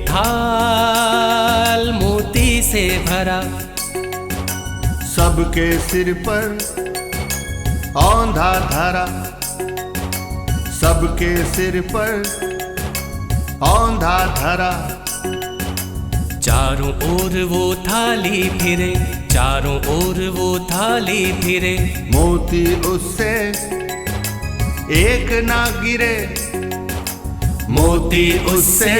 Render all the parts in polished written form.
थाल मोती से भरा, सबके सिर पर औंधा धरा, सबके सिर पर औंधा धरा। चारों ओर वो थाली फिरे, चारों ओर वो थाली फिरे, मोती उससे एक ना गिरे, मोती उससे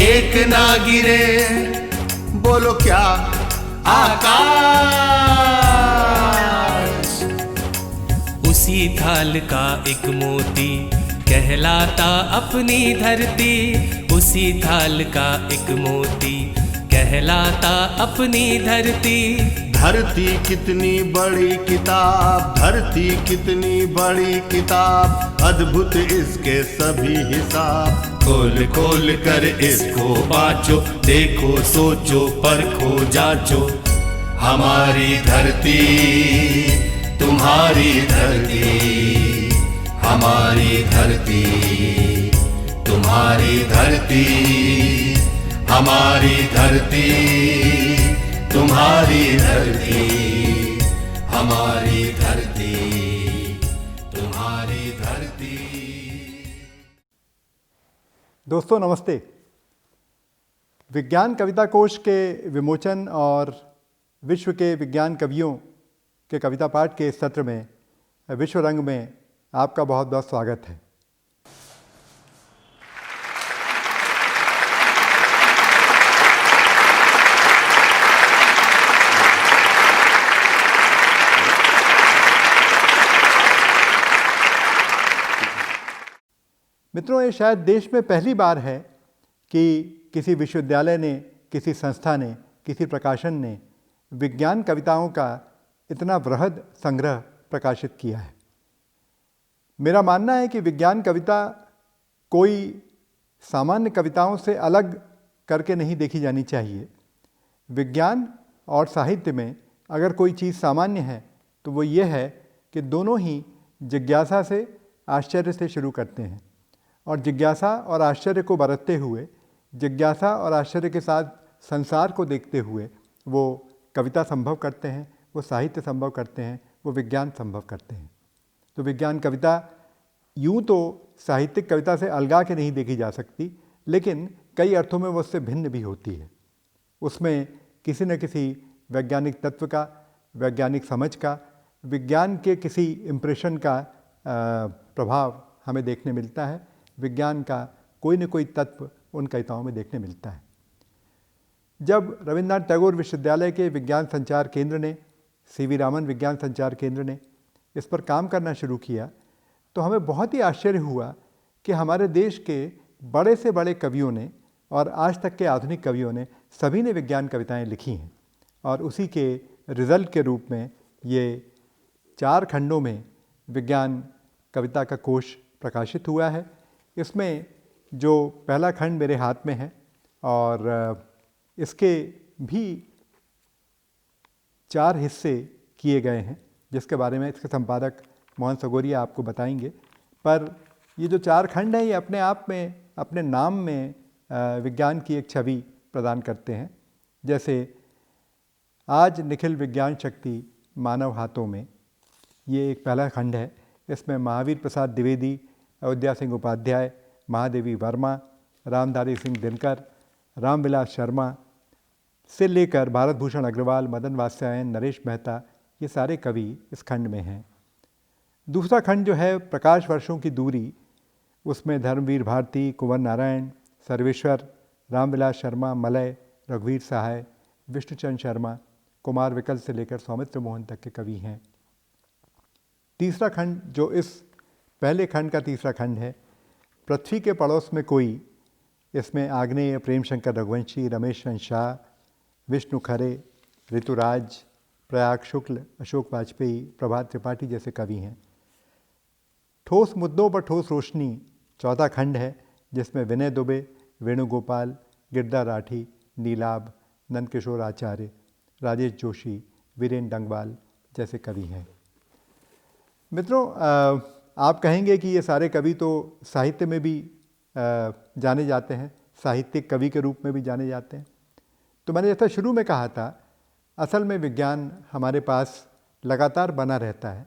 एक ना गिरे। बोलो क्या आकाश। उसी थाल का एक मोती कहलाता अपनी धरती, उसी थाल का एक मोती कहलाता अपनी धरती। धरती कितनी बड़ी किताब, धरती कितनी बड़ी किताब, अद्भुत इसके सभी हिसाब। खोल खोल कर इसको बाँचो, देखो सोचो परखो जांचो। हमारी धरती तुम्हारी धरती, हमारी धरती तुम्हारी धरती, हमारी धरती तुम्हारी धरती, हमारी धरती तुम्हारी धरती। दोस्तों नमस्ते। विज्ञान कविता कोश के विमोचन और विश्व के विज्ञान कवियों के कविता पाठ के इस सत्र में विश्व रंग में आपका बहुत बहुत स्वागत है। मित्रों, ये शायद देश में पहली बार है कि किसी विश्वविद्यालय ने, किसी संस्था ने, किसी प्रकाशन ने विज्ञान कविताओं का इतना वृहद संग्रह प्रकाशित किया है। मेरा मानना है कि विज्ञान कविता कोई सामान्य कविताओं से अलग करके नहीं देखी जानी चाहिए। विज्ञान और साहित्य में अगर कोई चीज़ सामान्य है तो वो ये है कि दोनों ही जिज्ञासा से, आश्चर्य से शुरू करते हैं और जिज्ञासा और आश्चर्य को बरतते हुए, जिज्ञासा और आश्चर्य के साथ संसार को देखते हुए वो कविता संभव करते हैं, वो साहित्य संभव करते हैं, वो विज्ञान संभव करते हैं। तो विज्ञान कविता यूँ तो साहित्यिक कविता से अलगा के नहीं देखी जा सकती, लेकिन कई अर्थों में वो उससे भिन्न भी होती है। उसमें किसी न किसी वैज्ञानिक तत्व का, वैज्ञानिक समझ का, विज्ञान के किसी इम्प्रेशन का प्रभाव हमें देखने मिलता है। विज्ञान का कोई न कोई तत्व उन कविताओं में देखने मिलता है। जब रविन्द्रनाथ टैगोर विश्वविद्यालय के विज्ञान संचार केंद्र ने, सीवी रामन विज्ञान संचार केंद्र ने इस पर काम करना शुरू किया तो हमें बहुत ही आश्चर्य हुआ कि हमारे देश के बड़े से बड़े कवियों ने और आज तक के आधुनिक कवियों ने सभी ने विज्ञान कविताएं लिखी हैं और उसी के रिज़ल्ट के रूप में ये 4 खंडों में विज्ञान कविता का कोश प्रकाशित हुआ है। इसमें जो पहला खंड मेरे हाथ में है और इसके भी 4 हिस्से किए गए हैं, जिसके बारे में इसके संपादक मोहन सगोरिया आपको बताएंगे। पर ये जो 4 खंड हैं ये अपने आप में, अपने नाम में विज्ञान की एक छवि प्रदान करते हैं। जैसे आज निखिल विज्ञान शक्ति मानव हाथों में, ये एक पहला खंड है। इसमें महावीर प्रसाद द्विवेदी, अयोध्या सिंह उपाध्याय, महादेवी वर्मा, रामधारी सिंह दिनकर, रामविलास शर्मा से लेकर भारत भूषण अग्रवाल, मदन वात्स्यायन, नरेश मेहता, ये सारे कवि इस खंड में हैं। दूसरा खंड जो है प्रकाश वर्षों की दूरी, उसमें धर्मवीर भारती, कुंवर नारायण, सर्वेश्वर, रामविलास शर्मा, मलय, रघुवीर सहाय, विष्णुचंद्र शर्मा, कुमार विकल से लेकर सौमित्र मोहन तक के कवि हैं। तीसरा खंड जो इस पहले खंड का तीसरा खंड है, पृथ्वी के पड़ोस में कोई, इसमें आग्नेय प्रेम शंकर रघुवंशी, रमेश चंद्र शाह, विष्णु खरे, ऋतुराज, प्रयाग शुक्ल, अशोक वाजपेयी, प्रभात त्रिपाठी जैसे कवि हैं। ठोस मुद्दों पर ठोस रोशनी चौथा खंड है, जिसमें विनय दुबे, वेणुगोपाल, गिरधा राठी, नीलाभ, नंदकिशोर आचार्य, राजेश जोशी, वीरेन डंगवाल जैसे कवि हैं। मित्रों, आप कहेंगे कि ये सारे कवि तो साहित्य में भी जाने जाते हैं, साहित्यिक कवि के रूप में भी जाने जाते हैं। तो मैंने जैसा शुरू में कहा था, असल में विज्ञान हमारे पास लगातार बना रहता है।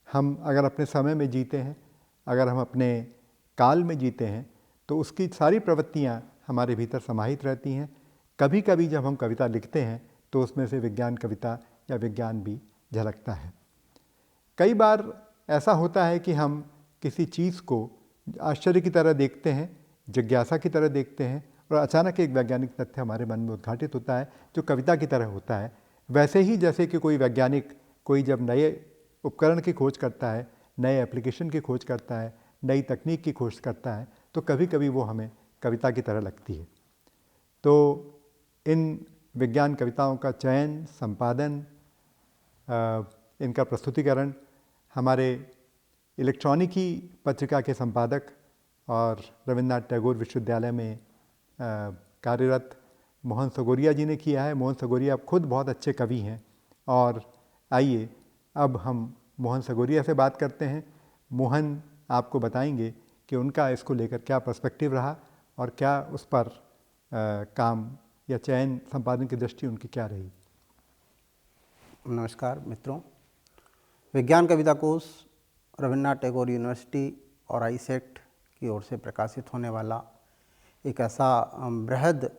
हम अगर अपने समय में जीते हैं, अगर हम अपने काल में जीते हैं, तो उसकी सारी प्रवृत्तियाँ हमारे भीतर समाहित रहती हैं। कभी कभी जब हम कविता लिखते हैं तो उसमें से विज्ञान कविता या विज्ञान भी झलकता है। कई बार ऐसा होता है कि हम किसी चीज़ को आश्चर्य की तरह देखते हैं, जिज्ञासा की तरह देखते हैं, और अचानक एक वैज्ञानिक तथ्य हमारे मन में उद्घाटित होता है जो कविता की तरह होता है। वैसे ही जैसे कि कोई वैज्ञानिक कोई जब नए उपकरण की खोज करता है, नए एप्लीकेशन की खोज करता है, नई तकनीक की खोज करता है, तो कभी कभी वो हमें कविता की तरह लगती है। तो इन विज्ञान कविताओं का चयन, संपादन, इनका प्रस्तुतिकरण हमारे इलेक्ट्रॉनिकी पत्रिका के संपादक और रविन्द्रनाथ टैगोर विश्वविद्यालय में कार्यरत मोहन सगोरिया जी ने किया है। मोहन सगोरिया खुद बहुत अच्छे कवि हैं, और आइए अब हम मोहन सगोरिया से बात करते हैं। मोहन आपको बताएंगे कि उनका इसको लेकर क्या पर्सपेक्टिव रहा और क्या उस पर काम या चयन संपादन की दृष्टि उनकी क्या रही। नमस्कार मित्रों, विज्ञान कविता कोश रविन्द्रनाथ टैगोर यूनिवर्सिटी और आईसेक्ट की ओर से प्रकाशित होने वाला एक ऐसा बृहद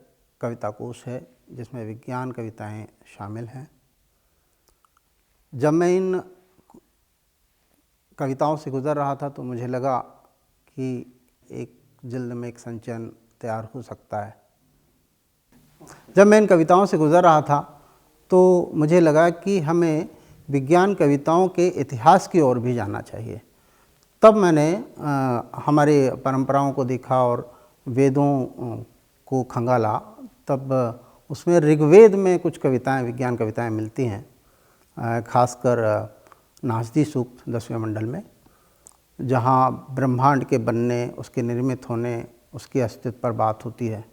कविता कोश है जिसमें विज्ञान कविताएं शामिल हैं। जब मैं इन कविताओं से गुज़र रहा था तो मुझे लगा कि एक जल्द में एक संचयन तैयार हो सकता है। जब मैं इन कविताओं से गुज़र रहा था तो मुझे लगा कि हमें विज्ञान कविताओं के इतिहास की ओर भी जाना चाहिए। तब मैंने हमारे परंपराओं को देखा और वेदों को खंगाला। तब उसमें ऋग्वेद में कुछ कविताएं, विज्ञान कविताएं मिलती हैं, खासकर नासदी सूक्त 10वें मंडल में, जहाँ ब्रह्मांड के बनने, उसके निर्मित होने, उसके अस्तित्व पर बात होती है।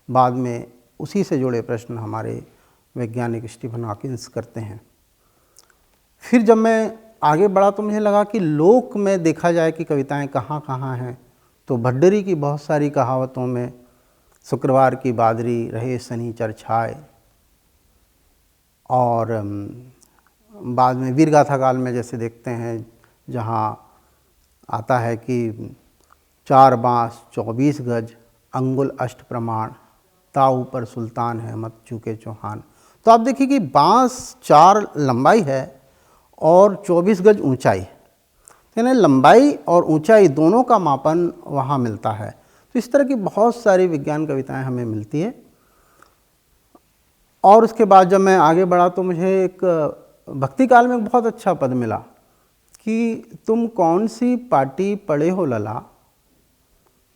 बाद में उसी से जुड़े प्रश्न हमारे वैज्ञानिक स्टीफन हॉकिंस करते हैं। फिर जब मैं आगे बढ़ा तो मुझे लगा कि लोक में देखा जाए कि कविताएं कहाँ कहाँ हैं, तो भड्डरी की बहुत सारी कहावतों में शुक्रवार की बादरी रहे शनिचर छाए, और बाद में वीरगाथा काल में जैसे देखते हैं जहाँ आता है कि 4 बाँस 24 गज अंगुल अष्ट प्रमाण, ताऊ पर सुल्तान है मत चूके चौहान। तो आप देखिए कि बाँस 4 लंबाई है और 24 गज ऊंचाई, यानी लंबाई और ऊंचाई दोनों का मापन वहाँ मिलता है। तो इस तरह की बहुत सारी विज्ञान कविताएं हमें मिलती है। और उसके बाद जब मैं आगे बढ़ा तो मुझे एक भक्ति काल में बहुत अच्छा पद मिला कि तुम कौन सी पार्टी पढ़े हो लला,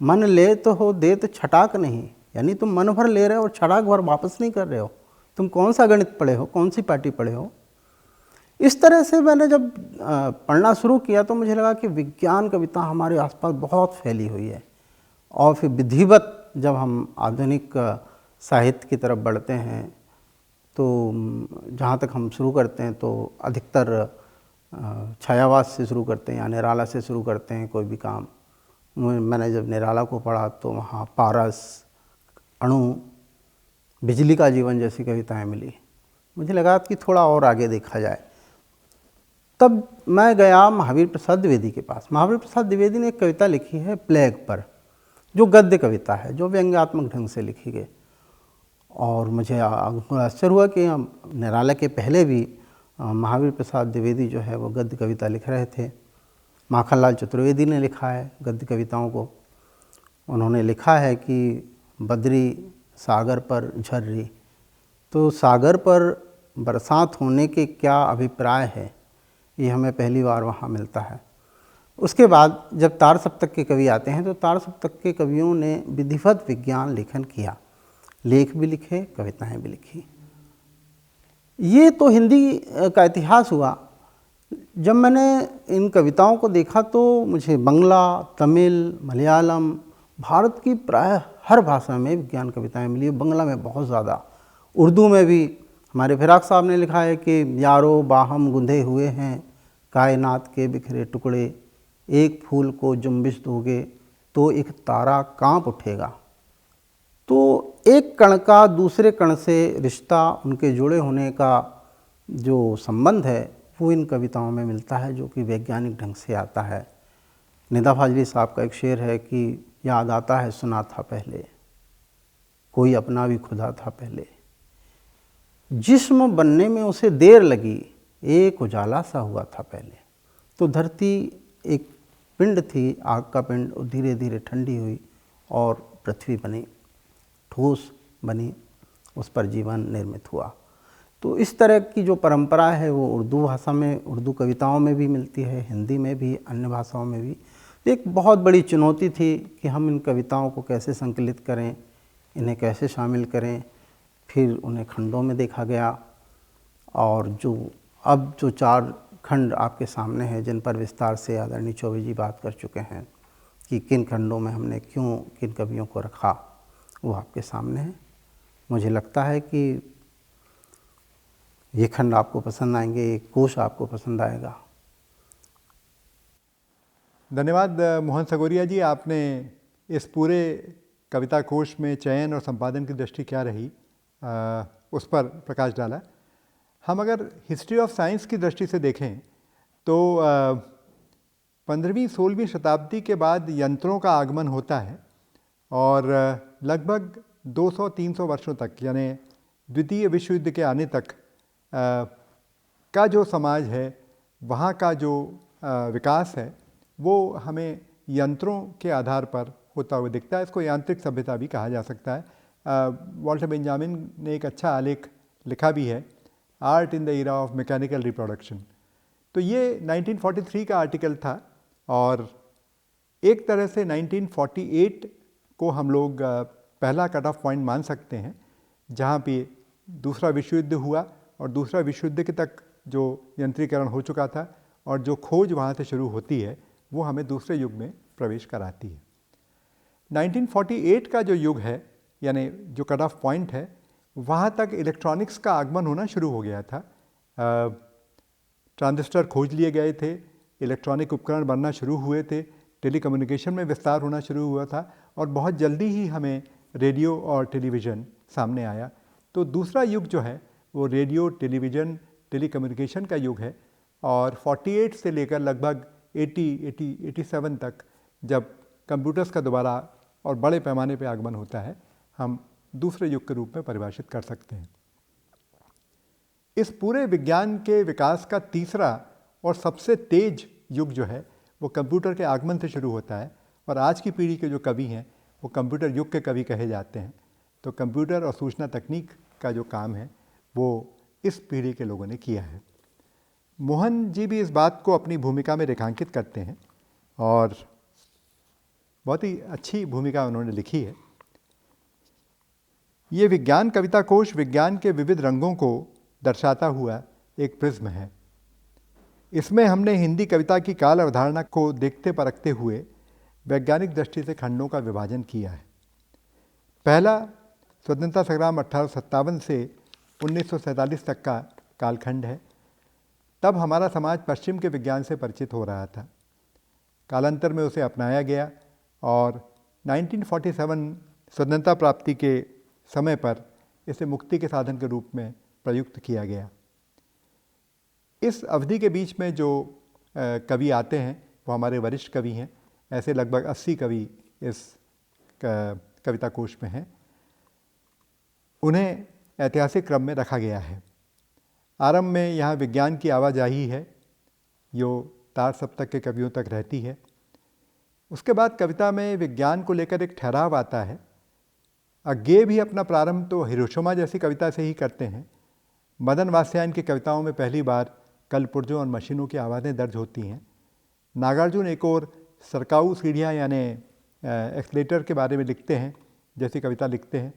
मन ले तो हो दे तो छटाक नहीं, यानी तुम मन भर ले रहे हो और छटाक भर वापस नहीं कर रहे हो। तुम कौन सा गणित पढ़े हो, कौन सी पार्टी पढ़े हो। इस तरह से मैंने जब पढ़ना शुरू किया तो मुझे लगा कि विज्ञान कविता हमारे आसपास बहुत फैली हुई है। और फिर विधिवत जब हम आधुनिक साहित्य की तरफ बढ़ते हैं तो जहाँ तक हम शुरू करते हैं तो अधिकतर छायावास से शुरू करते हैं या निराला से शुरू करते हैं कोई भी काम। मैंने जब निराला को पढ़ा तो वहाँ पारस, अणु, बिजली का जीवन जैसी कविताएं मिली। मुझे लगा कि थोड़ा और आगे देखा जाए। तब मैं गया महावीर प्रसाद द्विवेदी के पास। महावीर प्रसाद द्विवेदी ने एक कविता लिखी है प्लेग पर, जो गद्य कविता है, जो व्यंग्यात्मक ढंग से लिखी गई। और मुझे आश्चर्य हुआ कि निराला के पहले भी महावीर प्रसाद द्विवेदी जो है वो गद्य कविता लिख रहे थे। माखनलाल चतुर्वेदी ने लिखा है गद्य कविताओं को। उन्होंने लिखा है कि बदरी सागर पर झर रही। तो सागर पर बरसात होने के क्या अभिप्राय है, ये हमें पहली बार वहाँ मिलता है। उसके बाद जब तार सप्तक के कवि आते हैं तो तार सप्तक के कवियों ने विधिवत विज्ञान लेखन किया, लेख भी लिखे, कविताएं भी लिखी। ये तो हिंदी का इतिहास हुआ। जब मैंने इन कविताओं को देखा तो मुझे बंगला, तमिल, मलयालम, भारत की प्राय हर भाषा में विज्ञान कविताएं मिली। बंगला में बहुत ज़्यादा, उर्दू में भी हमारे फिराक साहब ने लिखा है कि यारो बाहम गुंधे हुए हैं कायनात के बिखरे टुकड़े, एक फूल को जुम्बिश दोगे तो एक तारा कांप उठेगा। तो एक कण का दूसरे कण से रिश्ता, उनके जुड़े होने का जो संबंध है वो इन कविताओं में मिलता है, जो कि वैज्ञानिक ढंग से आता है। निदा फाजली साहब का एक शेर है कि याद आता है सुना था पहले, कोई अपना भी खुदा था पहले, जिस्म बनने में उसे देर लगी, एक उजाला सा हुआ था पहले। तो धरती एक पिंड थी, आग का पिंड, और धीरे धीरे ठंडी हुई और पृथ्वी बनी, ठोस बनी, उस पर जीवन निर्मित हुआ। तो इस तरह की जो परंपरा है वो उर्दू भाषा में, उर्दू कविताओं में भी मिलती है, हिंदी में भी, अन्य भाषाओं में भी। एक बहुत बड़ी चुनौती थी कि हम इन कविताओं को कैसे संकलित करें, इन्हें कैसे शामिल करें। फिर उन्हें खंडों में देखा गया, और जो 4 खंड आपके सामने हैं, जिन पर विस्तार से आदरणीय चौबे जी बात कर चुके हैं कि किन खंडों में हमने क्यों किन कवियों को रखा, वो आपके सामने है। मुझे लगता है कि ये खंड आपको पसंद आएंगे, ये कोश आपको पसंद आएगा। धन्यवाद मोहन सगोरिया जी, आपने इस पूरे कविता कोश में चयन और संपादन की दृष्टि क्या रही उस पर प्रकाश डाला। हम अगर हिस्ट्री ऑफ साइंस की दृष्टि से देखें तो 15वीं-16वीं शताब्दी के बाद यंत्रों का आगमन होता है, और लगभग 200-300 वर्षों तक, यानी द्वितीय विश्व युद्ध के आने तक का जो समाज है, वहाँ का जो विकास है, वो हमें यंत्रों के आधार पर होता हुआ दिखता है। इसको यांत्रिक सभ्यता भी कहा जा सकता है। वॉल्टर बेंजामिन ने एक अच्छा आलेख लिखा भी है, art in the era of mechanical reproduction. तो ये 1943 का आर्टिकल था, और एक तरह से 1948 को हम लोग पहला कट ऑफ पॉइंट मान सकते हैं, जहाँ पे दूसरा विश्व युद्ध हुआ, और दूसरा विश्व युद्ध के तक जो यंत्रीकरण हो चुका था और जो खोज वहाँ से शुरू होती है, वो हमें दूसरे युग में प्रवेश कराती है। 1948 का जो युग है, यानी जो कट ऑफ पॉइंट है, वहाँ तक इलेक्ट्रॉनिक्स का आगमन होना शुरू हो गया था। ट्रांजिस्टर खोज लिए गए थे, इलेक्ट्रॉनिक उपकरण बनना शुरू हुए थे, टेलीकम्युनिकेशन में विस्तार होना शुरू हुआ था, और बहुत जल्दी ही हमें रेडियो और टेलीविज़न सामने आया। तो दूसरा युग जो है वो रेडियो, टेलीविज़न, टेलीकम्युनिकेशन का युग है। और 48 से लेकर लगभग 87 तक, जब कंप्यूटर्स का दोबारा और बड़े पैमाने पर आगमन होता है, हम दूसरे युग के रूप में परिभाषित कर सकते हैं। इस पूरे विज्ञान के विकास का तीसरा और सबसे तेज युग जो है वो कंप्यूटर के आगमन से शुरू होता है, और आज की पीढ़ी के जो कवि हैं वो कंप्यूटर युग के कवि कहे जाते हैं। तो कंप्यूटर और सूचना तकनीक का जो काम है वो इस पीढ़ी के लोगों ने किया है। मोहन जी भी इस बात को अपनी भूमिका में रेखांकित करते हैं, और बहुत ही अच्छी भूमिका उन्होंने लिखी है। ये विज्ञान कविता कोश विज्ञान के विविध रंगों को दर्शाता हुआ एक प्रिज्म है। इसमें हमने हिंदी कविता की काल अवधारणा को देखते परखते हुए वैज्ञानिक दृष्टि से खंडों का विभाजन किया है। पहला स्वतंत्रता संग्राम 1857 से 1947 तक का कालखंड है। तब हमारा समाज पश्चिम के विज्ञान से परिचित हो रहा था। कालांतर में उसे अपनाया गया, और 1947 स्वतंत्रता प्राप्ति के समय पर इसे मुक्ति के साधन के रूप में प्रयुक्त किया गया। इस अवधि के बीच में जो कवि आते हैं वो हमारे वरिष्ठ कवि हैं। ऐसे लगभग 80 कवि इस कविता कोश में हैं। उन्हें ऐतिहासिक क्रम में रखा गया है। आरंभ में यहाँ विज्ञान की आवाजाही है, जो तार सप्तक के कवियों तक रहती है। उसके बाद कविता में विज्ञान को लेकर एक ठहराव आता है। अज्ञेय भी अपना प्रारंभ तो हिरोशिमा जैसी कविता से ही करते हैं। मदन वात्स्यायन की कविताओं में पहली बार कलपुर्जों और मशीनों की आवाज़ें दर्ज होती हैं। नागार्जुन एक और सरकाऊ सीढ़ियाँ यानी एक्सलेटर के बारे में लिखते हैं, जैसी कविता लिखते हैं,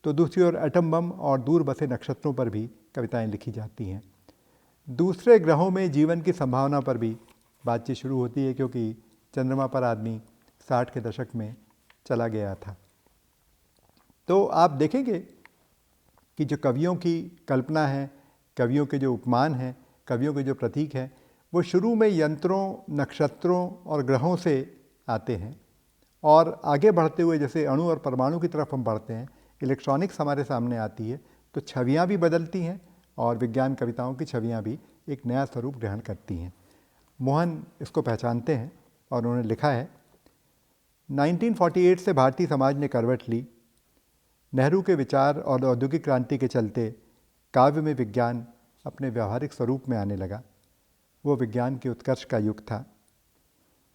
तो दूसरी ओर एटम बम और दूर बसे नक्षत्रों पर भी कविताएं लिखी जाती हैं। दूसरे ग्रहों में जीवन की संभावना पर भी बातचीत शुरू होती है, क्योंकि चंद्रमा पर आदमी 60 के दशक में चला गया था। तो आप देखेंगे कि जो कवियों की कल्पना है, कवियों के जो उपमान हैं, कवियों के जो प्रतीक हैं, वो शुरू में यंत्रों, नक्षत्रों और ग्रहों से आते हैं, और आगे बढ़ते हुए जैसे अणु और परमाणु की तरफ हम बढ़ते हैं, इलेक्ट्रॉनिक्स हमारे सामने आती है, तो छवियाँ भी बदलती हैं और विज्ञान कविताओं की छवियाँ भी एक नया स्वरूप ग्रहण करती हैं। मोहन इसको पहचानते हैं और उन्होंने लिखा है, 1948 से भारतीय समाज ने करवट ली। नेहरू के विचार और औद्योगिक क्रांति के चलते काव्य में विज्ञान अपने व्यावहारिक स्वरूप में आने लगा। वो विज्ञान के उत्कर्ष का युग था।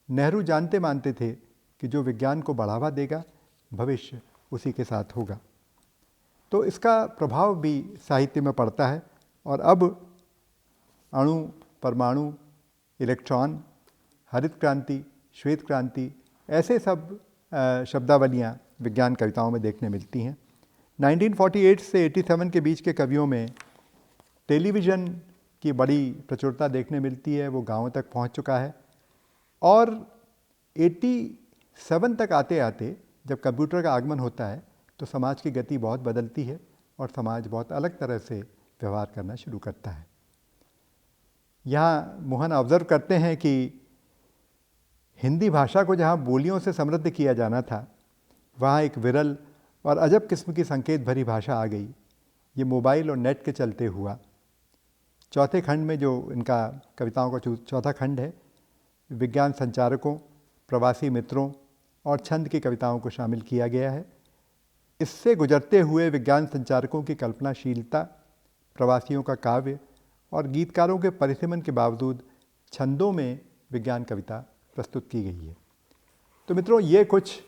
नेहरू जानते मानते थे कि जो विज्ञान को बढ़ावा देगा, भविष्य उसी के साथ होगा। तो इसका प्रभाव भी साहित्य में पड़ता है और अब अणु, परमाणु, इलेक्ट्रॉन, हरित क्रांति, श्वेत क्रांति, ऐसे सब शब्दावलियाँ विज्ञान कविताओं में देखने मिलती हैं। 1948 से 87 के बीच के कवियों में टेलीविज़न की बड़ी प्रचुरता देखने मिलती है, वो गाँवों तक पहुँच चुका है। और 87 तक आते आते जब कंप्यूटर का आगमन होता है तो समाज की गति बहुत बदलती है और समाज बहुत अलग तरह से व्यवहार करना शुरू करता है। यहाँ मोहन ऑब्ज़र्व करते हैं कि हिंदी भाषा को जहाँ बोलियों से समृद्ध किया जाना था, वहाँ एक विरल और अजब किस्म की संकेत भरी भाषा आ गई। ये मोबाइल और नेट के चलते हुआ। चौथे खंड में जो इनका कविताओं का चौथा खंड है, विज्ञान संचारकों, प्रवासी मित्रों और छंद की कविताओं को शामिल किया गया है। इससे गुजरते हुए विज्ञान संचारकों की कल्पनाशीलता, प्रवासियों का काव्य और गीतकारों के परिसीमन के बावजूद छंदों में विज्ञान कविता प्रस्तुत की गई है। तो मित्रों, ये कुछ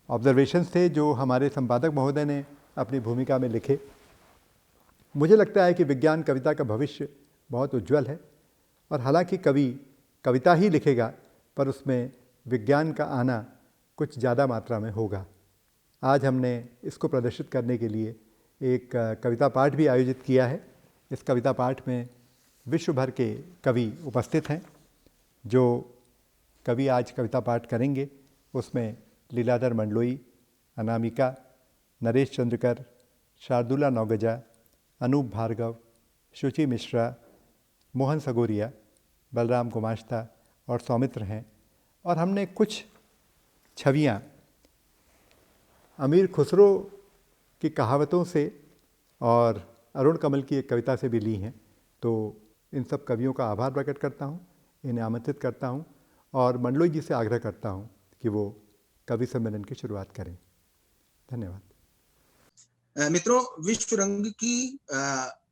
ऑब्जर्वेशंस थे जो हमारे संपादक महोदय ने अपनी भूमिका में लिखे। मुझे लगता है कि विज्ञान कविता का भविष्य बहुत उज्जवल है और हालांकि कवि कविता ही लिखेगा, पर उसमें विज्ञान का आना कुछ ज़्यादा मात्रा में होगा। आज हमने इसको प्रदर्शित करने के लिए एक कविता पाठ भी आयोजित किया है। इस कविता पाठ में विश्व भर के कवि उपस्थित हैं। जो कवि आज कविता पाठ करेंगे उसमें लीलाधर मंडलोई, अनामिका, नरेश चंद्रकर, शार्दुला नौगजा, अनूप भार्गव, शुचि मिश्रा, मोहन सगोरिया, बलराम गुमाश्ता और सौमित्र हैं। और हमने कुछ छवियाँ अमीर खुसरो की कहावतों से और अरुण कमल की एक कविता से भी ली हैं। तो इन सब कवियों का आभार प्रकट करता हूँ, इन्हें आमंत्रित करता हूँ और मंडलोई जी से आग्रह करता हूँ कि वो कवि सम्मेलन की शुरुआत करें। धन्यवाद। मित्रों, विश्व रंग की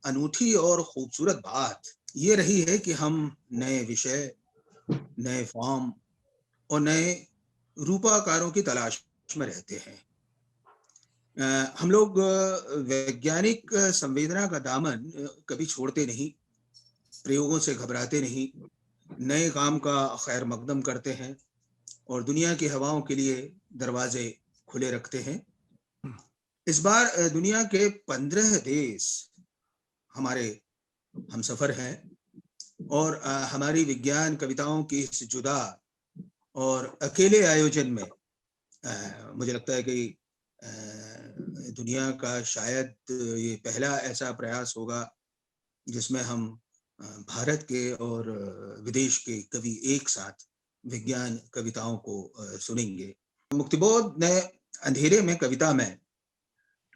अनूठी और खूबसूरत बात ये रही है कि हम नए विषय, नए फॉर्म और नए रूपाकारों की तलाश में रहते हैं। हम लोग वैज्ञानिक संवेदना का दामन कभी छोड़ते नहीं, प्रयोगों से घबराते नहीं, नए काम का खैर मकदम करते हैं और दुनिया की हवाओं के लिए दरवाजे खुले रखते हैं। इस बार दुनिया के 15 देश हमारे हमसफर हैं और हमारी विज्ञान कविताओं की इस जुदा और अकेले आयोजन में मुझे लगता है कि दुनिया का शायद ये पहला ऐसा प्रयास होगा जिसमें हम भारत के और विदेश के कवि एक साथ विज्ञान कविताओं को सुनेंगे। मुक्तिबोध ने अंधेरे में कविता में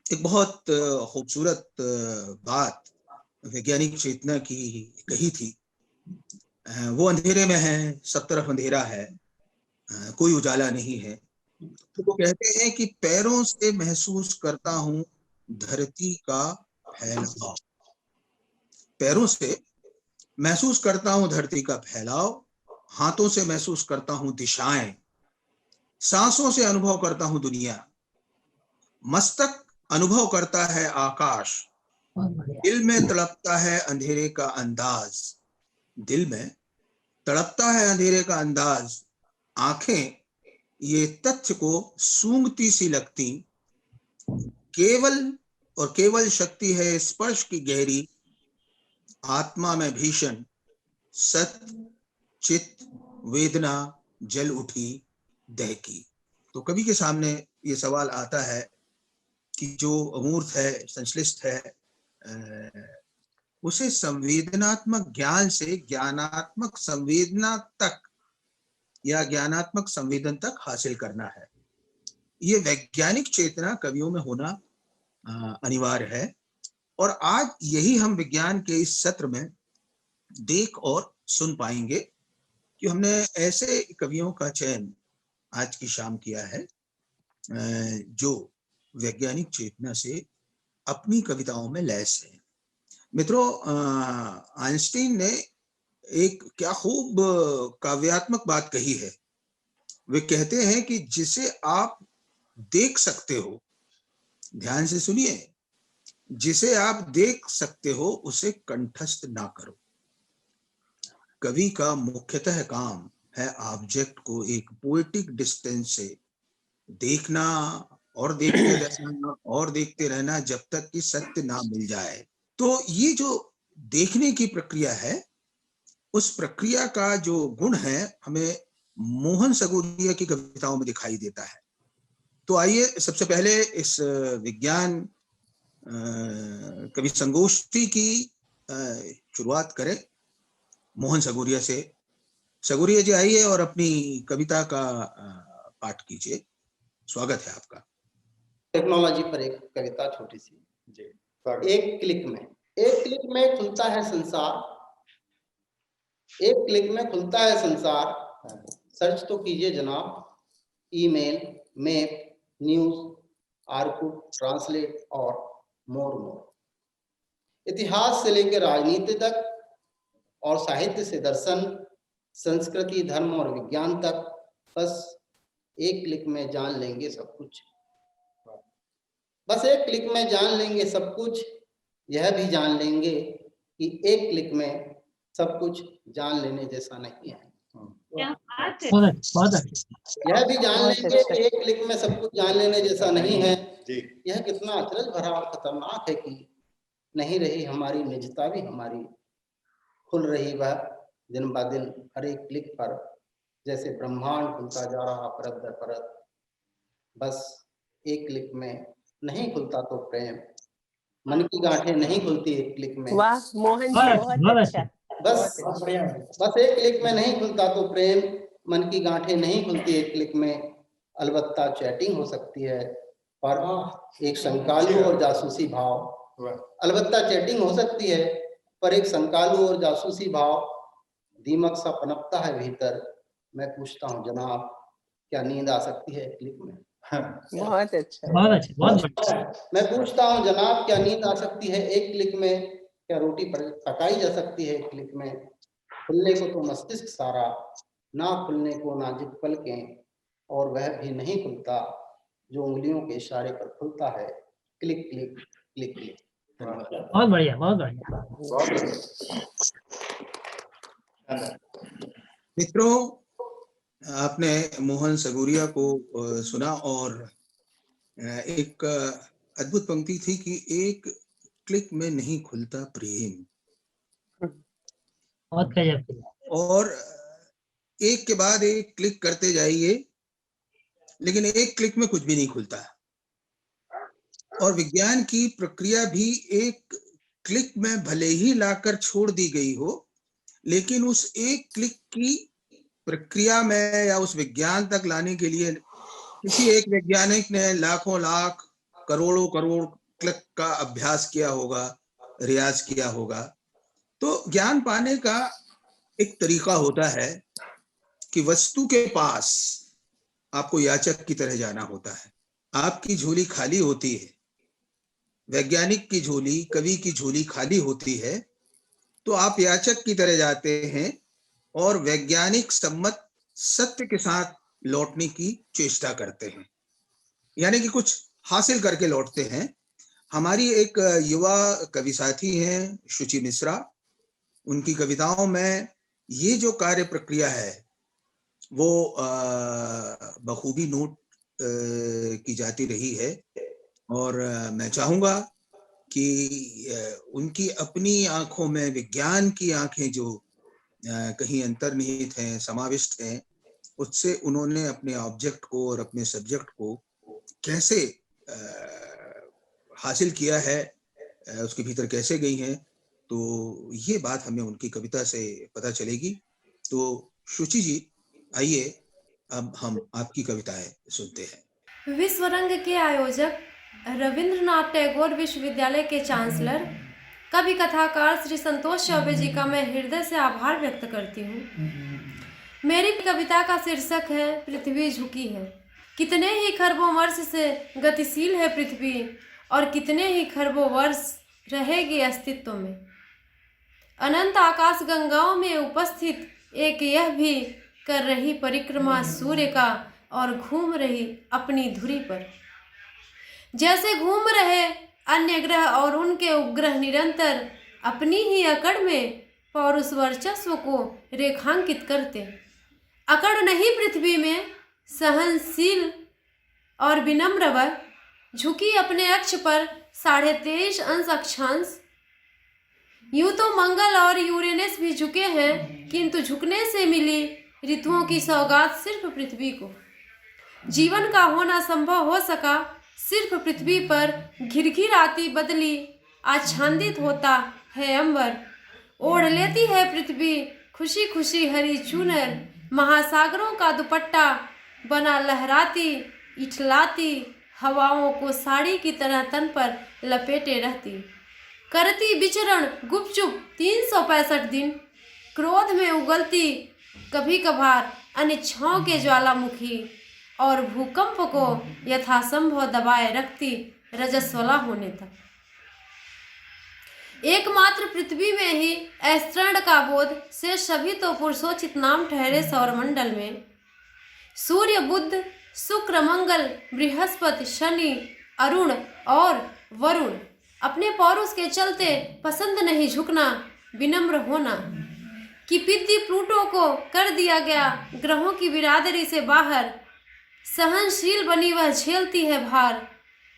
एक बहुत खूबसूरत बात वैज्ञानिक चेतना की कही थी। वो अंधेरे में है, सब तरफ अंधेरा है, कोई उजाला नहीं है। तो वो कहते हैं कि पैरों से महसूस करता हूं धरती का फैलाव, पैरों से महसूस करता हूं धरती का फैलाव, हाथों से महसूस करता हूं दिशाएं, सांसों से अनुभव करता हूं दुनिया, मस्तक अनुभव करता है आकाश, दिल में तड़पता है अंधेरे का अंदाज, दिल में तड़पता है अंधेरे का अंदाज, आंखें ये तथ्य को सूंघती सी लगती, केवल और केवल शक्ति है स्पर्श की गहरी, आत्मा में भीषण सत चित वेदना जल उठी दहकी। तो कवि के सामने ये सवाल आता है कि जो अमूर्त है, संश्लिष्ट है, उसे संवेदनात्मक ज्ञान से ज्ञानात्मक संवेदना तक या ज्ञानात्मक संवेदन तक हासिल करना है। ये वैज्ञानिक चेतना कवियों में होना अनिवार्य है। और आज यही हम विज्ञान के इस सत्र में देख और सुन पाएंगे कि हमने ऐसे कवियों का चयन आज की शाम किया है जो वैज्ञानिक चेतना से अपनी कविताओं में लैस है। मित्रों, आइंस्टीन ने एक क्या खूब काव्यात्मक बात कही है। वे कहते हैं कि जिसे आप देख सकते हो, ध्यान से सुनिए, जिसे आप देख सकते हो उसे कंठस्थ ना करो। कवि का मुख्यतः काम है ऑब्जेक्ट को एक पोएटिक डिस्टेंस से देखना और देखते रहना और देखते रहना जब तक कि सत्य ना मिल जाए। तो ये जो देखने की प्रक्रिया है, उस प्रक्रिया का जो गुण है हमें मोहन सगोरिया की कविताओं में दिखाई देता है। तो आइए सबसे पहले इस विज्ञान कवि संगोष्ठी की शुरुआत करें मोहन सगोरिया से। सगोरिया जी आइए और अपनी कविता का पाठ कीजिए। स्वागत है आपका। टेक्नोलॉजी पर एक कविता छोटी सी जी। एक क्लिक में खुलता है संसार, एक क्लिक में खुलता है संसार। सर्च तो कीजिए जनाब, email, map, news, Orkut, translate और मोर। इतिहास से लेकर राजनीति तक और साहित्य से दर्शन, संस्कृति, धर्म और विज्ञान तक, बस एक क्लिक में जान लेंगे सब कुछ। बस एक क्लिक में जान लेंगे सब कुछ। यह भी जान लेंगे कि एक क्लिक में सब कुछ जान लेने जैसा नहीं है। यह भी जान लेंगे कि एक क्लिक में सब कुछ जान लेने जैसा नहीं है। यह कितना अचरज भरा और खतरनाक है कि नहीं रही हमारी निजता भी हमारी, खुल रही वह दिन ब दिन हर एक क्लिक पर, जैसे ब्रह्मांड खुलता जा रहा परत दर परत। बस एक क्लिक में नहीं खुलता तो प्रेम, मन की गांठें नहीं खुलती एक क्लिक में। वाह मोहन जी, बहुत अच्छा। बस एक क्लिक में नहीं खुलता तो प्रेम, मन की गांठें नहीं खुलती एक क्लिक में। अलबत्ता चैटिंग हो सकती है पर एक संकालू और जासूसी भाव। अलबत्ता चैटिंग हो सकती है पर एक संकालू और जासूसी भाव दीमक सा पनपता है भीतर। मैं पूछता हूँ जनाब, क्या नींद आ सकती है एक क्लिक में? बहुत अच्छा। मैं पूछता हूँ जनाब, क्या नींद आ सकती है एक क्लिक में? क्या रोटी पकाई जा सकती है एक क्लिक में? खुलने को तो मस्तिष्क सारा, ना खुलने को नाजुक पलकें, और वह भी नहीं खुलता जो उंगलियों के इशारे पर खुलता है। Click click click click. बहुत बढ़िया, बहुत बढ़िया। मित्रों, आपने मोहन सगोरिया को सुना और एक अद्भुत पंक्ति थी कि एक क्लिक में नहीं खुलता प्रेम। बहुत गजब। और एक के बाद एक क्लिक करते जाइए, लेकिन एक क्लिक में कुछ भी नहीं खुलता। और विज्ञान की प्रक्रिया भी एक क्लिक में भले ही लाकर छोड़ दी गई हो, लेकिन उस एक क्लिक की प्रक्रिया में या उस विज्ञान तक लाने के लिए किसी एक वैज्ञानिक ने लाखों लाख करोड़ों करोड़ क्लिक का अभ्यास किया होगा, रियाज किया होगा। तो ज्ञान पाने का एक तरीका होता है कि वस्तु के पास आपको याचक की तरह जाना होता है। आपकी झोली खाली होती है, वैज्ञानिक की झोली, कवि की झोली खाली होती है, तो आप याचक की तरह जाते हैं और वैज्ञानिक सम्मत सत्य के साथ लौटने की चेष्टा करते हैं, यानी कि कुछ हासिल करके लौटते हैं। हमारी एक युवा कवि साथी हैं शुचि मिश्रा, उनकी कविताओं में ये जो कार्य प्रक्रिया है वो बखूबी नोट की जाती रही है। और मैं चाहूँगा कि उनकी अपनी आंखों में विज्ञान की आंखें जो कहीं अंतर्निहित हैं, समाविष्ट हैं, उससे उन्होंने अपने ऑब्जेक्ट को और अपने सब्जेक्ट को कैसे हासिल किया है, उसके भीतर कैसे गई हैं, तो ये बात हमें उनकी कविता से पता चलेगी। तो शुचि जी आइए, अब हम आपकी कविताएं सुनते हैं। विश्व रंग के आयोजक रविंद्रनाथ टैगोर विश्वविद्यालय के चांसलर कवि कथाकार श्री संतोष चौबे जी का मैं हृदय से आभार व्यक्त करती हूँ। मेरी कविता का शीर्षक है पृथ्वी झुकी है। कितने ही खरबों वर्ष से गतिशील है पृथ्वी और कितने ही खरबों वर्ष रहेगी अस्तित्व में। अनंत आकाश गंगाओं में उपस्थित एक यह भी कर रही परिक्रमा सूर्य का और घूम रही अपनी धुरी पर। जैसे घूम रहे अन्य ग्रह और उनके उपग्रह निरंतर अपनी ही अकड़ में पौरुष वर्चस्व को रेखांकित करते। अकड़ नहीं पृथ्वी में सहनशील और विनम्र वह झुकी अपने अक्ष पर 23.5 अंश अक्षांश। यूं तो मंगल और यूरेनस भी झुके हैं, किंतु झुकने से मिली ऋतुओं की सौगात सिर्फ पृथ्वी को। जीवन का होना संभव हो सका सिर्फ पृथ्वी पर। घिरघिराती बदली आच्छादित होता है अंबर। ओढ़ लेती है पृथ्वी खुशी खुशी हरी चूनर। महासागरों का दुपट्टा बना लहराती इठलाती हवाओं को साड़ी की तरह तन पर लपेटे रहती। करती विचरण गुपचुप 365 दिन। क्रोध में उगलती कभी कभार अनिच्छाओं के ज्वालामुखी और भूकंप को यथासंभव दबाए रखती रजस्वला होने तक। एकमात्र पृथ्वी में ही ऐस्तृण का बोध से सभी तो पुरुषोचित नाम ठहरे सौरमंडल में। सूर्य बुध शुक्र मंगल बृहस्पति शनि अरुण और वरुण अपने पौरुष के चलते पसंद नहीं झुकना विनम्र होना। कि पित्ती प्लूटो को कर दिया गया ग्रहों की बिरादरी से बाहर। सहनशील बनी वह झेलती है भार।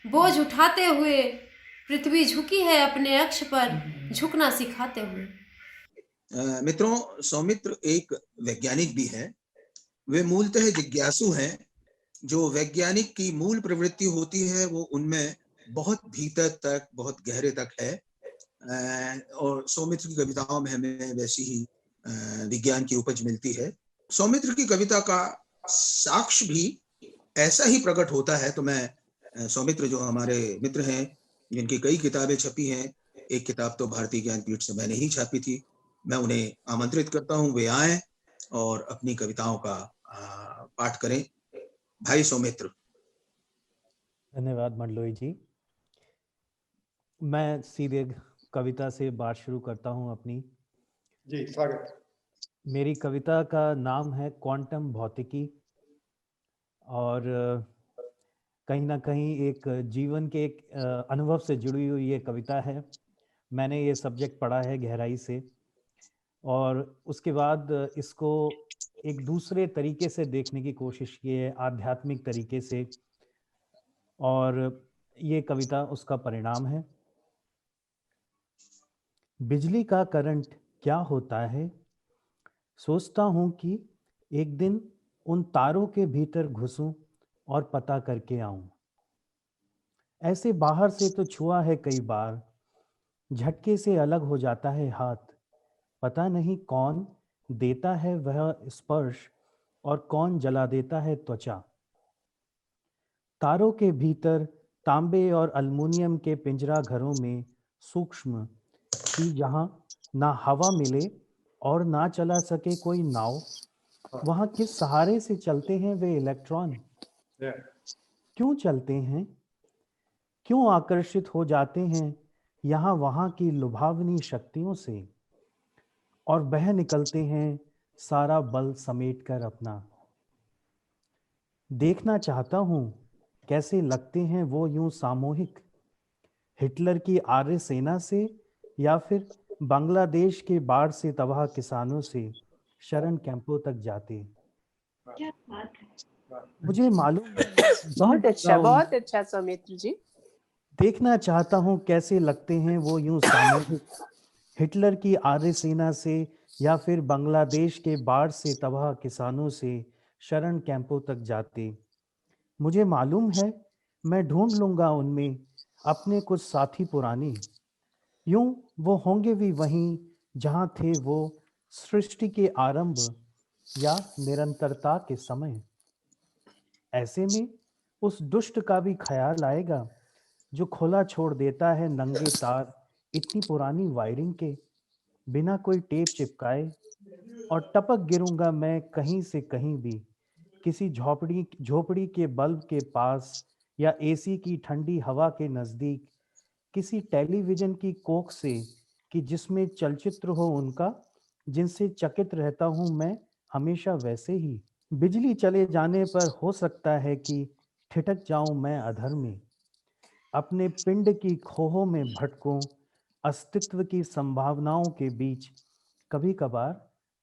बोझ उठाते हुए पृथ्वी झुकी है अपने अक्ष पर झुकना सिखाते हुए। मित्रों, सौमित्र एक वैज्ञानिक भी है। वे मूलतः जिज्ञासु हैं। जो वैज्ञानिक की मूल प्रवृत्ति होती है वो उनमें बहुत भीतर तक बहुत गहरे तक है। और सौमित्र की कविताओं में हमें वैसी ही विज्ञान की उपज मिलती है। सौमित्र की कविता का साक्ष्य भी ऐसा ही प्रकट होता है। तो मैं सौमित्र जो हमारे मित्र हैं जिनकी कई किताबें छपी हैं, एक किताब तो भारतीय ज्ञानपीठ से मैंने ही छापी थी, मैं उन्हें आमंत्रित करता हूं वे आएं और अपनी कविताओं का पाठ करें। भाई सौमित्र। धन्यवाद मंडलोई जी। मैं सीधे कविता से बात शुरू करता हूं अपनी। जी स्वागत। मेरी कविता का नाम है क्वांटम भौतिकी और कहीं ना कहीं एक जीवन के एक अनुभव से जुड़ी हुई ये कविता है। मैंने ये सब्जेक्ट पढ़ा है गहराई से और उसके बाद इसको एक दूसरे तरीके से देखने की कोशिश की है, आध्यात्मिक तरीके से, और ये कविता उसका परिणाम है। बिजली का करंट क्या होता है? सोचता हूँ कि एक दिन उन तारों के भीतर घुसूं और पता करके आऊं। ऐसे बाहर से तो छुआ है कई बार, झटके से अलग हो जाता है हाथ। पता नहीं कौन देता है वह स्पर्श और कौन जला देता है त्वचा। तारों के भीतर तांबे और अल्मुनियम के पिंजरा घरों में सूक्ष्म कि जहां ना हवा मिले और ना चला सके कोई नाव, वहां किस सहारे से चलते हैं वे इलेक्ट्रॉन? क्यों चलते हैं? क्यों आकर्षित हो जाते हैं यहाँ वहां की लुभावनी शक्तियों से और बह निकलते हैं सारा बल समेट कर अपना? देखना चाहता हूं कैसे लगते हैं वो यूं सामूहिक, हिटलर की आर्य सेना से या फिर बांग्लादेश के बाढ़ से तबाह किसानों से शरण कैंपों तक जाते। क्या बात है। मुझे मालूम बहुत अच्छा सौमित्र जी। देखना चाहता हूँ कैसे लगते हैं वो यूं सामूहिक, हिटलर की आर्य सेना से या फिर बांग्लादेश के बाढ़ से तबाह किसानों से शरण कैंपों तक जाते। मुझे मालूम है मैं ढूंढ लूंगा उनमें अपने कुछ साथी पुराने, यूं वो होंगे भी वहीं जहां थे वो सृष्टि के आरंभ या निरंतरता के समय। ऐसे में उस दुष्ट का भी ख्याल आएगा जो खुला छोड़ देता है नंगे तार इतनी पुरानी वायरिंग के, बिना कोई टेप चिपकाए। और टपक गिरूंगा मैं कहीं से कहीं भी, किसी झोपड़ी के बल्ब के पास या एसी की ठंडी हवा के नजदीक, किसी टेलीविजन की कोख से कि जिसमें चलचित्र हो उनका, जिनसे चकित रहता हूं मैं हमेशा वैसे ही। बिजली चले जाने पर हो सकता है कि ठिठक जाऊं मैं अधर में, अपने पिंड की खोहों में भटकूं अस्तित्व की संभावनाओं के बीच, कभी कभार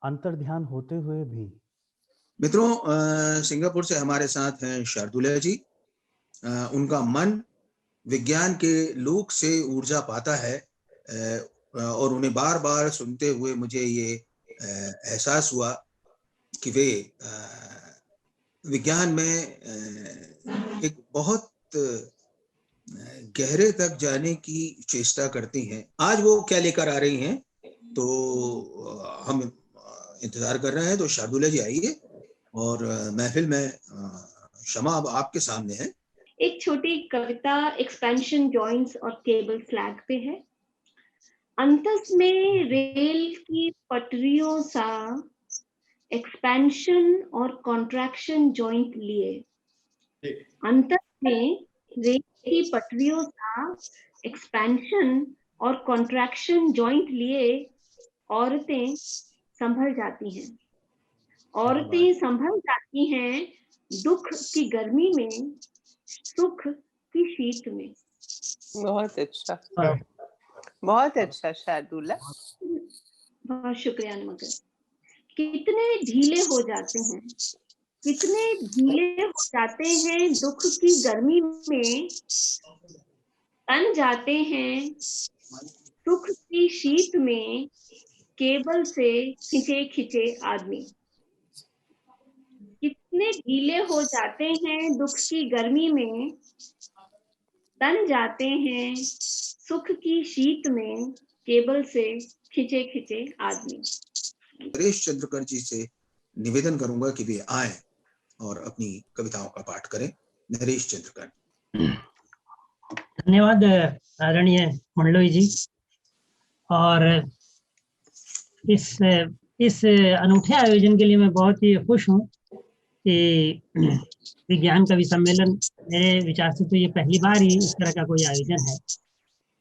अंतर्ध्यान होते हुए भी। मित्रों, सिंगापुर से हमारे साथ हैं शार्दुला जी। उनका मन विज्ञान के लोक से ऊर्जा पाता है और उन्हें बार बार सुनते हुए मुझे ये एहसास हुआ कि वे विज्ञान में एक बहुत गहरे तक जाने की चेष्टा करती हैं। आज वो क्या लेकर आ रही हैं, तो हम इंतजार कर रहे हैं। तो शार्दुला जी आइए और महफिल में शमा अब आपके सामने है। एक छोटी कविता एक्सपेंशन जॉइंट्स और केबल फ्लैग पे है। अंतस में रेल की पटरियों सा एक्सपेंशन और कॉन्ट्रैक्शन जॉइंट लिए, अंतस में रेल की पटरियों सा एक्सपेंशन और कॉन्ट्रैक्शन जॉइंट लिए औरतें संभल जाती हैं। औरतें संभल जाती हैं दुख की गर्मी में, सुख की शीत में। बहुत अच्छा, बहुत अच्छा शार्दुला। बहुत शुक्रिया मगर। कितने ढीले हो जाते हैं, कितने ढीले हो जाते हैं दुख की गर्मी में, तन जाते हैं सुख की शीत में, केबल से खिंचे खिंचे आदमी। कितने ढीले हो जाते हैं दुख की गर्मी में, तन जाते हैं सुख की शीत में, केबल से खिंचे खिंचे आदमी। नरेश चंद्रकर जी से निवेदन करूंगा कि वे आए और अपनी कविताओं का पाठ करें। नरेश चंद्रकर। धन्यवाद आदरणीय मंडलोई जी। और इस अनूठे आयोजन के लिए मैं बहुत ही खुश हूँ कि विज्ञान कवि सम्मेलन, मेरे विचार से तो ये पहली बार ही इस तरह का कोई आयोजन है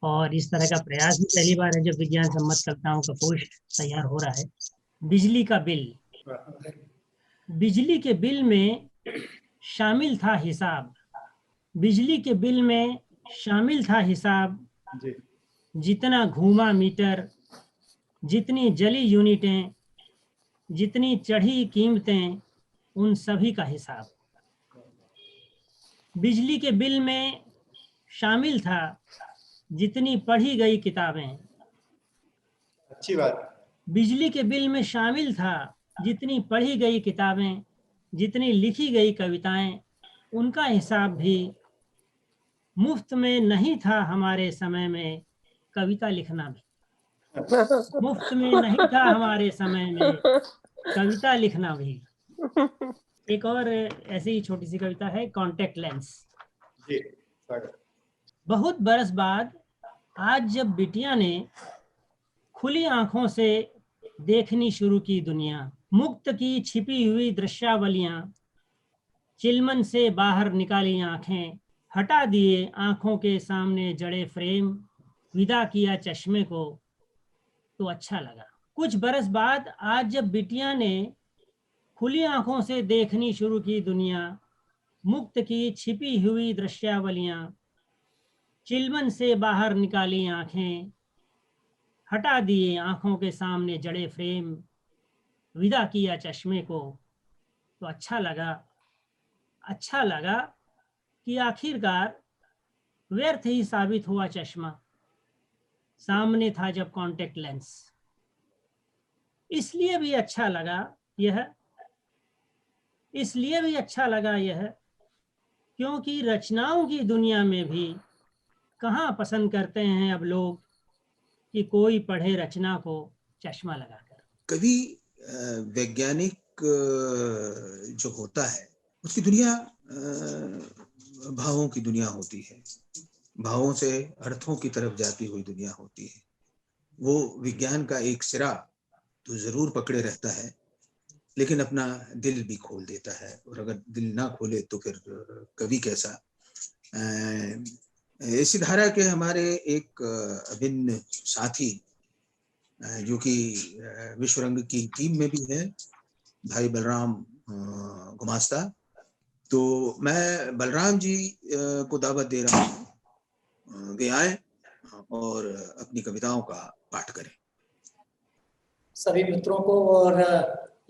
और इस तरह का प्रयास भी पहली बार है जब विज्ञान सम्मत कविताओं का कोश तैयार हो रहा है। बिजली का बिल, बिजली के बिल में शामिल था हिसाब, बिजली के बिल में शामिल था हिसाब, जितना घूमा मीटर, जितनी जली यूनिटें, जितनी चढ़ी कीमतें, उन सभी का हिसाब। बिजली के बिल में शामिल था जितनी पढ़ी गई किताबें, अच्छी बात। बिजली के बिल में शामिल था जितनी पढ़ी गई किताबें, जितनी लिखी गई कविताएं, उनका हिसाब भी। मुफ्त में नहीं था हमारे समय में कविता लिखना भी, मुफ्त में नहीं था हमारे समय में कविता लिखना भी। एक और ऐसी ही छोटी सी कविता है, कॉन्टेक्ट लेंस। बहुत बरस बाद आज जब बिटिया ने खुली आंखों से देखनी शुरू की दुनिया, मुक्त की छिपी हुई दृश्यावलियां, चिलमन से बाहर निकाली आंखें, हटा दिए आंखों के सामने जड़े फ्रेम, विदा किया चश्मे को तो अच्छा लगा। कुछ बरस बाद आज जब बिटिया ने खुली आंखों से देखनी शुरू की दुनिया, मुक्त की छिपी हुई दृश्यावलियां, चिलमन से बाहर निकाली आंखें, हटा दिए आंखों के सामने जड़े फ्रेम, विदा किया चश्मे को तो अच्छा लगा। अच्छा लगा कि आखिरकार व्यर्थ ही साबित हुआ चश्मा, सामने था जब कॉन्टेक्ट लेंस। इसलिए भी अच्छा लगा यह, इसलिए भी अच्छा लगा यह, क्योंकि रचनाओं की दुनिया में भी कहाँ पसंद करते हैं अब लोग कि कोई पढ़े रचना को चश्मा लगाकर। कवि वैज्ञानिक जो होता है उसकी दुनिया भावों की दुनिया होती है, भावों से अर्थों की तरफ जाती हुई दुनिया होती है। वो विज्ञान का एक सिरा तो जरूर पकड़े रहता है, लेकिन अपना दिल भी खोल देता है, और अगर दिल ना खोले तो फिर कवि कैसा। इसी धारा के हमारे एक अभिन्न साथी जो कि विश्व रंग की टीम में भी है, भाई बलराम गुमास्ता। तो मैं बलराम जी को दावत दे रहा हूँ, वे आए और अपनी कविताओं का पाठ करें। सभी मित्रों को, और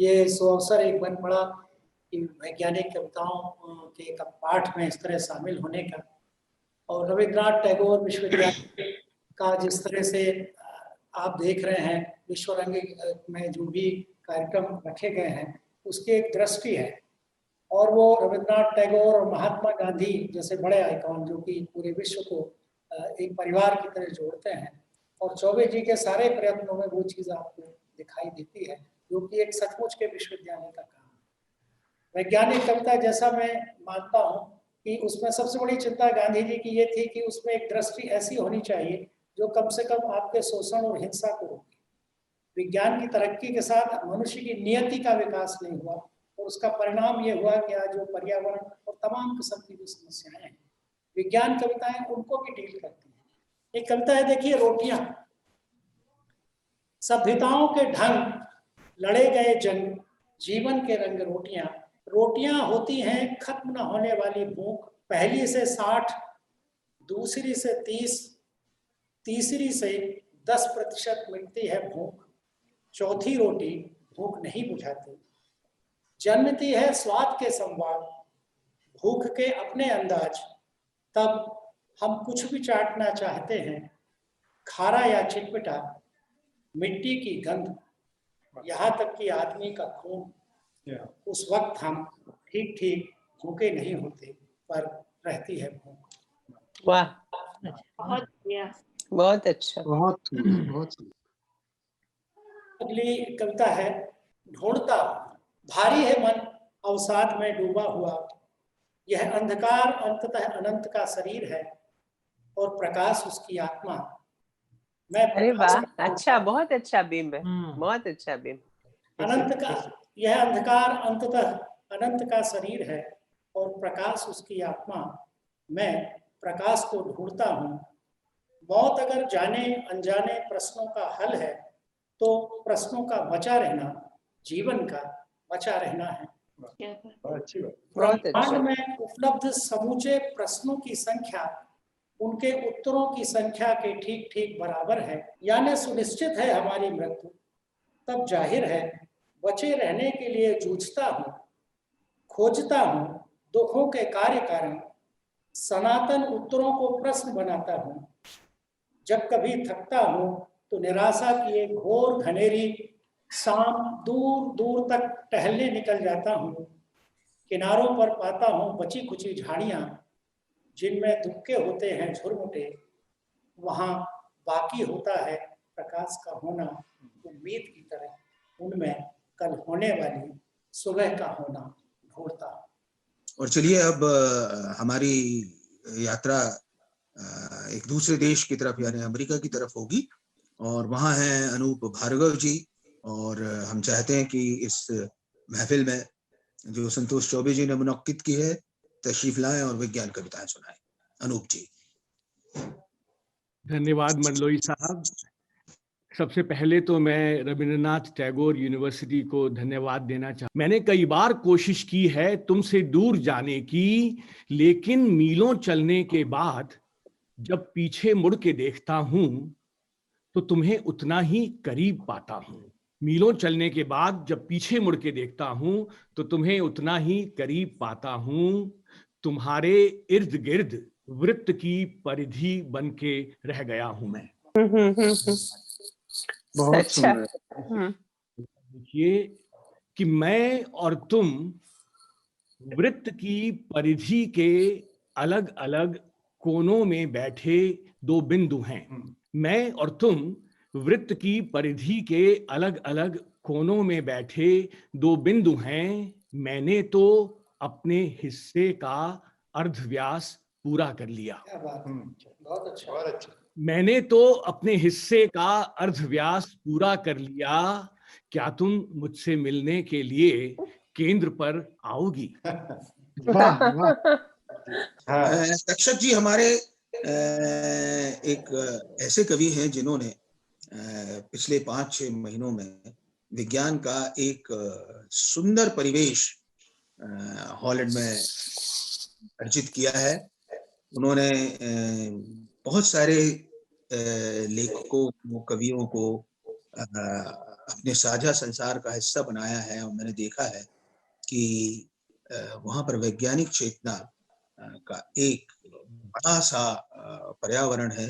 ये सुअवसर एक बन पड़ा कि वैज्ञानिक कविताओं के पाठ में इस तरह शामिल होने का, और रविन्द्रनाथ टैगोर विश्वविद्यालय का जिस तरह से आप देख रहे हैं विश्व रंग में जो भी कार्यक्रम रखे गए हैं उसकी एक दृष्टि है, और वो रविन्द्रनाथ टैगोर और महात्मा गांधी जैसे बड़े आइकॉन जो कि पूरे विश्व को एक परिवार की तरह जोड़ते हैं, और चौबे जी के सारे प्रयत्नों में वो चीज़ आपको दिखाई देती है जो कि एक सचमुच के विश्वविद्यालय का काम है। वैज्ञानिक कविता जैसा मैं मानता हूँ कि उसमें सबसे बड़ी चिंता गांधी जी की ये थी कि उसमें एक दृष्टि ऐसी होनी चाहिए जो कम से कम आपके शोषण और हिंसा को रोके। विज्ञान की तरक्की के साथ मनुष्य की नियति का विकास नहीं हुआ, और उसका परिणाम ये हुआ कि आज जो पर्यावरण और तमाम किस्म की जो समस्याएं हैं विज्ञान कविताएं उनको भी डील करती हैं। एक कविता है, देखिए, रोटियां। सभ्यताओं के ढंग, लड़े गए जंग, जीवन के रंग रोटियां। रोटियां होती हैं खत्म न होने वाली भूख, पहली से 60, दूसरी से 30, तीसरी से 10% मिटती है भूख, चौथी रोटी भूख नहीं बुझाती। जन्मती है स्वाद के संवाद, भूख के अपने अंदाज, तब हम कुछ भी चाटना चाहते हैं, खारा या चिटपिटा, मिट्टी की गंध, यहाँ तक कि आदमी का खून। उस वक्त हम ठीक ठीक भूखे नहीं होते, पर रहती है भूख। वाह, बहुत बढ़िया, बहुत अच्छा, बहुत। अगली कविता है, ढूंढता। भारी है मन अवसाद में डूबा हुआ, यह अंधकार अंततः अनंत का शरीर है, और प्रकाश उसकी आत्मा। मैं अरे वाह, अच्छा, बहुत अच्छा बिंब है, बहुत अच्छा बिंब। अनंत का, यह अंधकार अंततः अनंत का शरीर है, और प्रकाश उसकी आत्मा। मैं प्रकाश को ढूंढता हूँ। मौत अगर जाने अनजाने प्रश्नों का हल है, तो प्रश्नों का बचा रहना जीवन का बचा रहना है। ब्रह्मांड में उपलब्ध समूचे प्रश्नों की संख्या उनके उत्तरों की संख्या के ठीक ठीक बराबर है, यानी सुनिश्चित है हमारी मृत्यु। तब जाहिर है बचे रहने के लिए जूझता हूँ, खोजता हूँ दुखों के कार्य कारण, सनातन उत्तरों को प्रश्न बनाता हूँ। जब कभी थकता हूँ तो निराशा की एक घोर घनेरी शाम दूर दूर तक टहलने निकल जाता हूँ। किनारों पर पाता हूँ बची खुची झाड़ियाँ, जिनमें दुबके होते हैं झुरमुटे। वहाँ बाकी होता है प्रकाश का होना, उम्मीद की तरह, उनमें कल होने वाली सुबह का होना ढूंढता हूँ। और चलिए अब हमारी यात्रा एक दूसरे देश की तरफ यानी अमेरिका की तरफ होगी, और वहाँ हैं अनूप भार्गव जी, और हम चाहते हैं कि इस महफिल में जो संतोष चौबे जी ने मुनक्किद की है तशरीफ लाएं और विज्ञान कविताएं सुनाएं। अनूप जी। धन्यवाद मंडलोई साहब। सबसे पहले तो मैं रविंद्रनाथ टैगोर यूनिवर्सिटी को धन्यवाद देना चाहता। मैंने कई बार कोशिश की है तुमसे दूर जाने की, लेकिन मीलों चलने के बाद जब पीछे मुड़ के देखता हूं तो तुम्हें उतना ही करीब पाता हूं। मीलों चलने के बाद जब पीछे मुड़ के देखता हूं तो तुम्हें उतना ही करीब पाता हूं। तुम्हारे इर्द गिर्द वृत्त की परिधि बन के रह गया हूं मैं। बहुत सुंदर। देखिए कि मैं और तुम वृत्त की परिधि के अलग अलग कोनों में बैठे दो बिंदु हैं। मैं और तुम वृत्त की परिधि के अलग अलग कोनों में बैठे दो बिंदु हैं। मैंने तो अपने हिस्से का अर्धव्यास पूरा कर लिया। क्या बात है, बहुत अच्छा, बहुत अच्छा। मैंने तो अपने हिस्से का अर्धव्यास पूरा कर लिया, क्या तुम मुझसे मिलने के लिए केंद्र पर आओगी? वाह वाह। हाँ, तक्षक जी हमारे एक ऐसे कवि हैं जिन्होंने पिछले 5-6 महीनों में विज्ञान का एक सुंदर परिवेश हॉलैंड में अर्जित किया है। उन्होंने बहुत सारे लेखकों को, कवियों को अपने साझा संसार का हिस्सा बनाया है और मैंने देखा है कि वहाँ पर वैज्ञानिक चेतना का एक बड़ा सा पर्यावरण है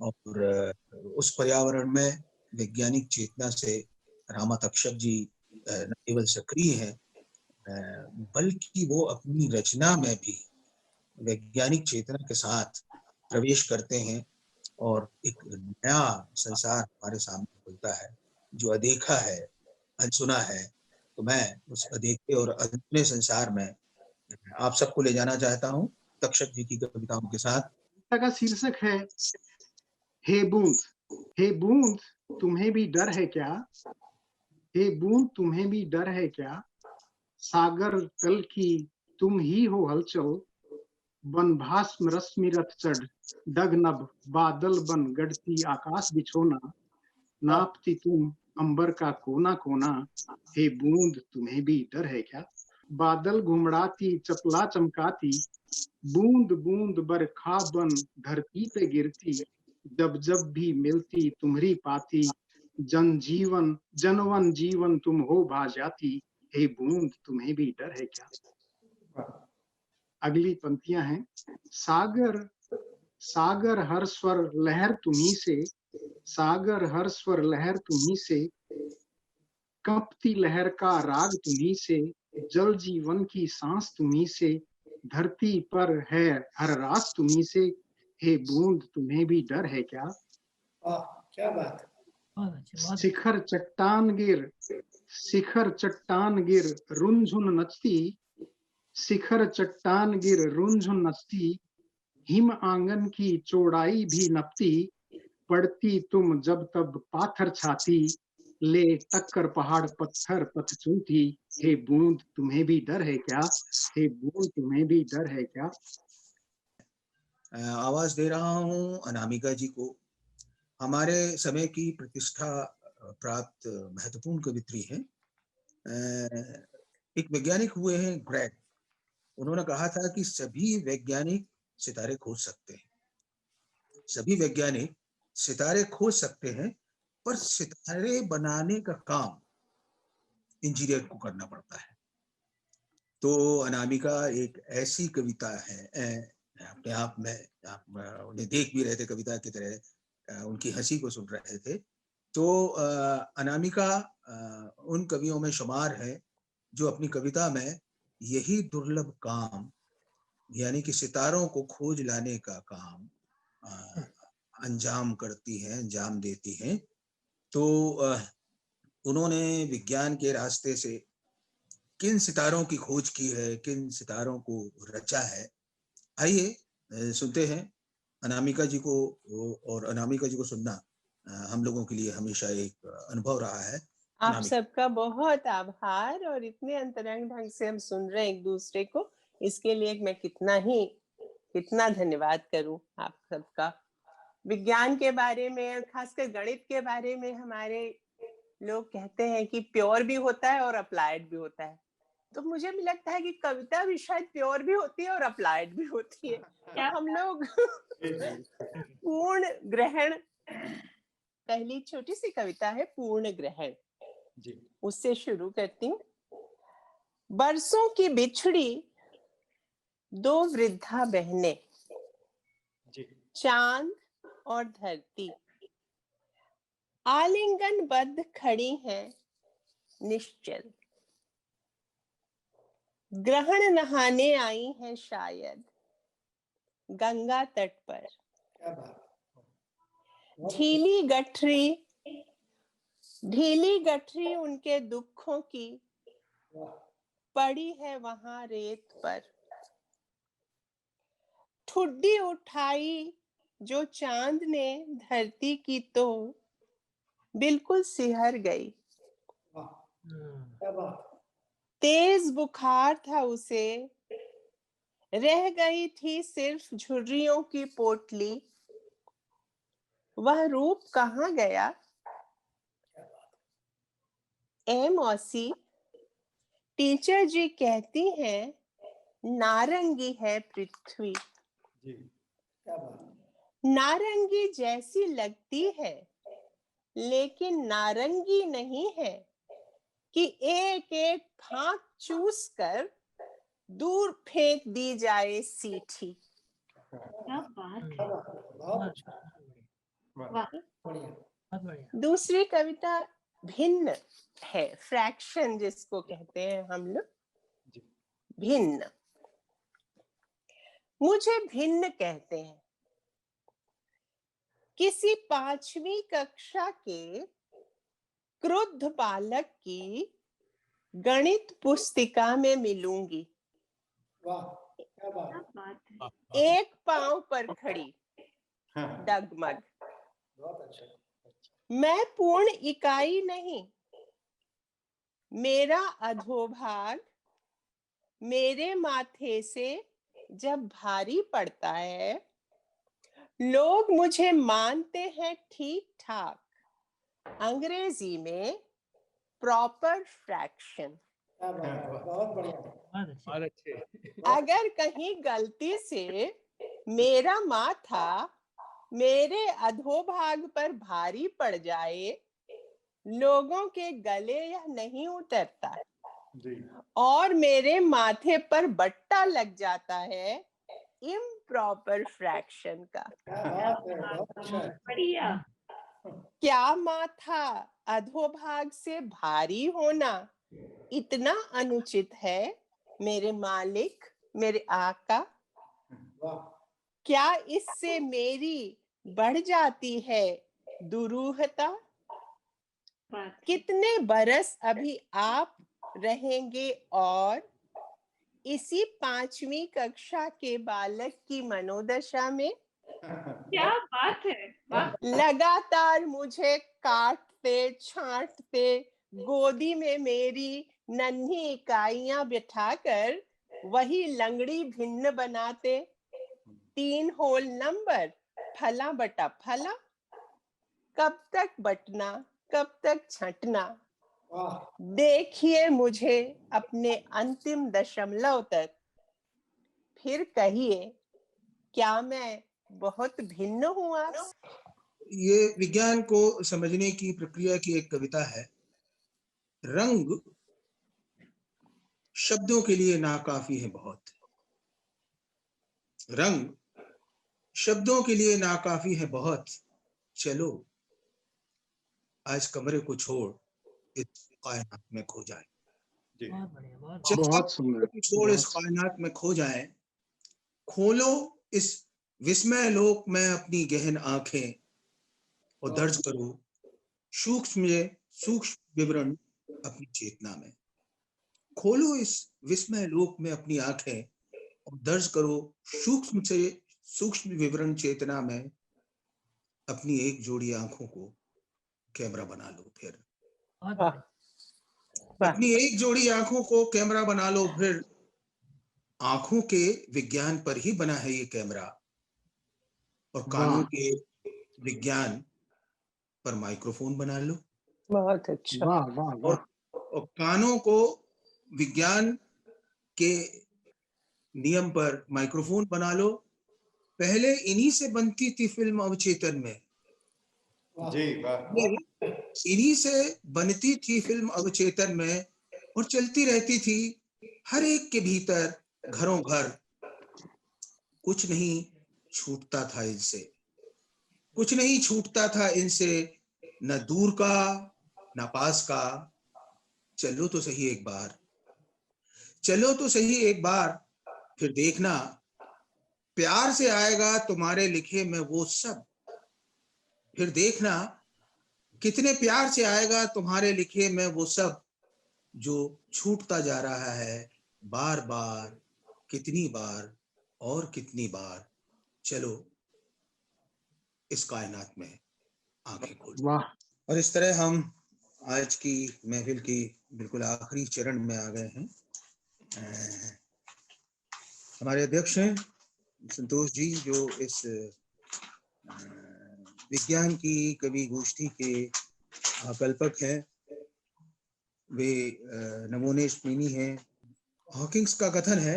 और उस पर्यावरण में वैज्ञानिक चेतना से रामा तक्षक जी न केवल सक्रिय हैं बल्कि वो अपनी रचना में भी वैज्ञानिक चेतना के साथ प्रवेश करते हैं और एक नया संसार हमारे सामने खुलता है जो अदेखा है, अनसुना है। तो मैं उस अदेखे और अनसुने संसार में आप सबको ले जाना चाहता हूँ तक्षक जी की कविताओं के साथ। का शीर्षक है हे बूंद। हे बूंद तुम्हें भी डर है क्या? हे बूंद तुम्हें भी डर है क्या? सागर तल की तुम ही हो हलचल, बन भास्म रश्मि रथ चढ़, डग नभ बादल बन गढ़ती आकाश बिछोना, नापती तुम अंबर का कोना कोना। हे बूंद तुम्हें भी डर है क्या? बादल घुमड़ाती चपला चमकाती, बूंद बूंद बरखा बन धरती पे गिरती, जब जब भी मिलती तुम्हारी पाती, जनजीवन जनवन जीवन तुम हो भा जाती। हे बूंद तुम्हें भी डर है क्या? अगली पंक्तियां हैं। सागर सागर हर स्वर लहर तुम्ही से, सागर हर स्वर लहर तुम्ही से, कंपती लहर का राग तुम्ही से, जल जीवन की सांस तुम्ही से, धरती पर है हर रास तुम्ही से। हे बूंद तुम्हें भी डर है क्या? क्या बात है। शिखर चट्टान गिर रुनझुन नचती, शिखर चट्टान गिर रुनझुन नचती, हिम आंगन की चौड़ाई भी नपती, पड़ती तुम जब तब पाथर छाती, ले टक्कर पहाड़ पत्थर पथ चूंटी। हे बूंद तुम्हें भी डर है क्या? हे बूंद तुम्हें भी डर है क्या? आवाज दे रहा हूँ अनामिका जी को। हमारे समय की प्रतिष्ठा प्राप्त महत्वपूर्ण कवित्री हैं। एक वैज्ञानिक हुए हैं ग्रेग, उन्होंने कहा था कि सभी वैज्ञानिक सितारे खोज सकते हैं, सभी वैज्ञानिक सितारे खोज सकते हैं, पर सितारे बनाने का काम इंजीनियर को करना पड़ता है। तो अनामिका एक ऐसी कविता है, अपने आप में आप उन्हें देख भी रहे थे कविता की तरह, उनकी हंसी को सुन रहे थे। तो अनामिका उन कवियों में शुमार है जो अपनी कविता में यही दुर्लभ काम यानी कि सितारों को खोज लाने का काम अंजाम करती हैं, अंजाम देती हैं। तो उन्होंने विज्ञान के रास्ते से किन सितारों की खोज की है, किन सितारों को रचा है, आइए सुनते हैं अनामिका जी को। और अनामिका जी को सुनना हम लोगों के लिए हमेशा एक अनुभव रहा है। आप सबका बहुत आभार, और इतने अंतरंग ढंग से हम सुन रहे हैं एक दूसरे को, इसके लिए मैं कितना धन्यवाद करूं आप सबका। विज्ञान के बारे में, खासकर गणित के बारे में हमारे लोग कहते हैं कि प्योर भी होता है और अप्लाइड भी होता है, तो मुझे भी लगता है कि कविता भी शायद प्योर भी होती है और अप्लाइड भी होती है। क्या हम लोग पूर्ण ग्रहण, पहली छोटी सी कविता है पूर्ण ग्रहण, उससे शुरू करती हूँ। बरसों की बिछड़ी दो वृद्धा बहनें, चांद और धरती, आलिंगनबद्ध खड़ी हैं निश्चल, ग्रहण नहाने आई हैं शायद गंगा तट पर। ढीली गठरी उनके दुखों की पड़ी है वहां रेत पर। ठुड्डी उठाई जो चांद ने धरती की तो बिल्कुल सिहर गई। क्या बात। तेज बुखार था उसे, रह गई थी सिर्फ झुर्रियों की पोटली। वह रूप कहाँ गया? ए मौसी, टीचर जी कहती हैं नारंगी है पृथ्वी। क्या बात। नारंगी जैसी लगती है लेकिन नारंगी नहीं है कि एक एक फांक चूस कर दूर फेंक दी जाए सीठी। क्या बात है। बहुत अच्छा। वाह। बढ़िया। दूसरी कविता भिन्न है, फ्रैक्शन जिसको कहते हैं हम लोग, भिन्न। मुझे भिन्न कहते हैं। किसी 5वीं कक्षा के क्रुद्ध बालक की गणित पुस्तिका में मिलूंगी। वाह क्या बात है। एक पांव पर खड़ी, डगमग। बहुत अच्छा। मैं पूर्ण इकाई नहीं, मेरा अधोभाग मेरे माथे से जब भारी पड़ता है, लोग मुझे मानते हैं ठीक ठाक, अंग्रेजी में प्रॉपर फ्रैक्शन। बहुत बढ़िया। अगर कहीं गलती से मेरा माथा मेरे अधोभाग पर भारी पड़ जाए, लोगों के गले यह नहीं उतरता और मेरे माथे पर बट्टा लग जाता है इम्प्रॉपर फ्रैक्शन का। बढ़िया। क्या माथा अधोभाग से भारी होना इतना अनुचित है मेरे मालिक, मेरे आका? क्या इससे मेरी बढ़ जाती है दुरूहता? कितने बरस अभी आप रहेंगे और इसी 5वीं कक्षा के बालक की मनोदशा में? क्या बात है। वाह। लगातार मुझे काटते छांटते, गोदी में मेरी नन्ही इकाइयां बिठाकर वही लंगड़ी भिन्न बनाते। 3 होल नंबर, फला बटा फला। कब तक बटना, कब तक छंटना? देखिए मुझे अपने अंतिम दशमलव तक, फिर कहिए क्या मैं बहुत भिन्न हूं आपसे? ये विज्ञान को समझने की प्रक्रिया की एक कविता है। रंग शब्दों के लिए नाकाफी है बहुत। रंग शब्दों के लिए नाकाफी है बहुत। चलो आज कमरे को छोड़ इस कायनात में खो जाए। बहुत सुंदर। छोड़ इस कायनात में खो जाए। खोलो इस विस्मय लोक में अपनी गहन आंखें और दर्ज करो सूक्ष्म विवरण अपनी चेतना में। खोलो इस विस्मय लोक में अपनी आंखें और दर्ज करो सूक्ष्म से सूक्ष्म विवरण चेतना में। अपनी एक जोड़ी आंखों को कैमरा बना लो फिर। अपनी एक जोड़ी आंखों को कैमरा बना लो फिर। आंखों के विज्ञान पर ही बना है ये कैमरा, और कानों के विज्ञान पर माइक्रोफोन बना लो। बहुत अच्छा। वाह वाह वाह। और कानों को विज्ञान के नियम पर माइक्रोफोन बना लो। पहले इन्हीं से बनती थी फिल्म अवचेतन में। जी वाह। इन्हीं से बनती थी फिल्म अवचेतन में और चलती रहती थी हर एक के भीतर, घरों घर। कुछ नहीं छूटता था इनसे, कुछ नहीं छूटता था इनसे, न दूर का न पास का। चलो तो सही एक बार, चलो तो सही एक बार, फिर देखना प्यार से आएगा तुम्हारे लिखे में वो सब। फिर देखना कितने प्यार से आएगा तुम्हारे लिखे में वो सब, जो छूटता जा रहा है बार बार, कितनी बार और कितनी बार। चलो इस कायनात में आंखें खोल। वाह। और इस तरह हम आज की महफिल की बिल्कुल आखिरी चरण में आ गए हैं। हमारे अध्यक्ष हैं संतोष जी, जो इस विज्ञान की कवि गोष्ठी के आकल्पक हैं। वे नमोनेश प्रेमी हैं। हॉकिंग्स का कथन है,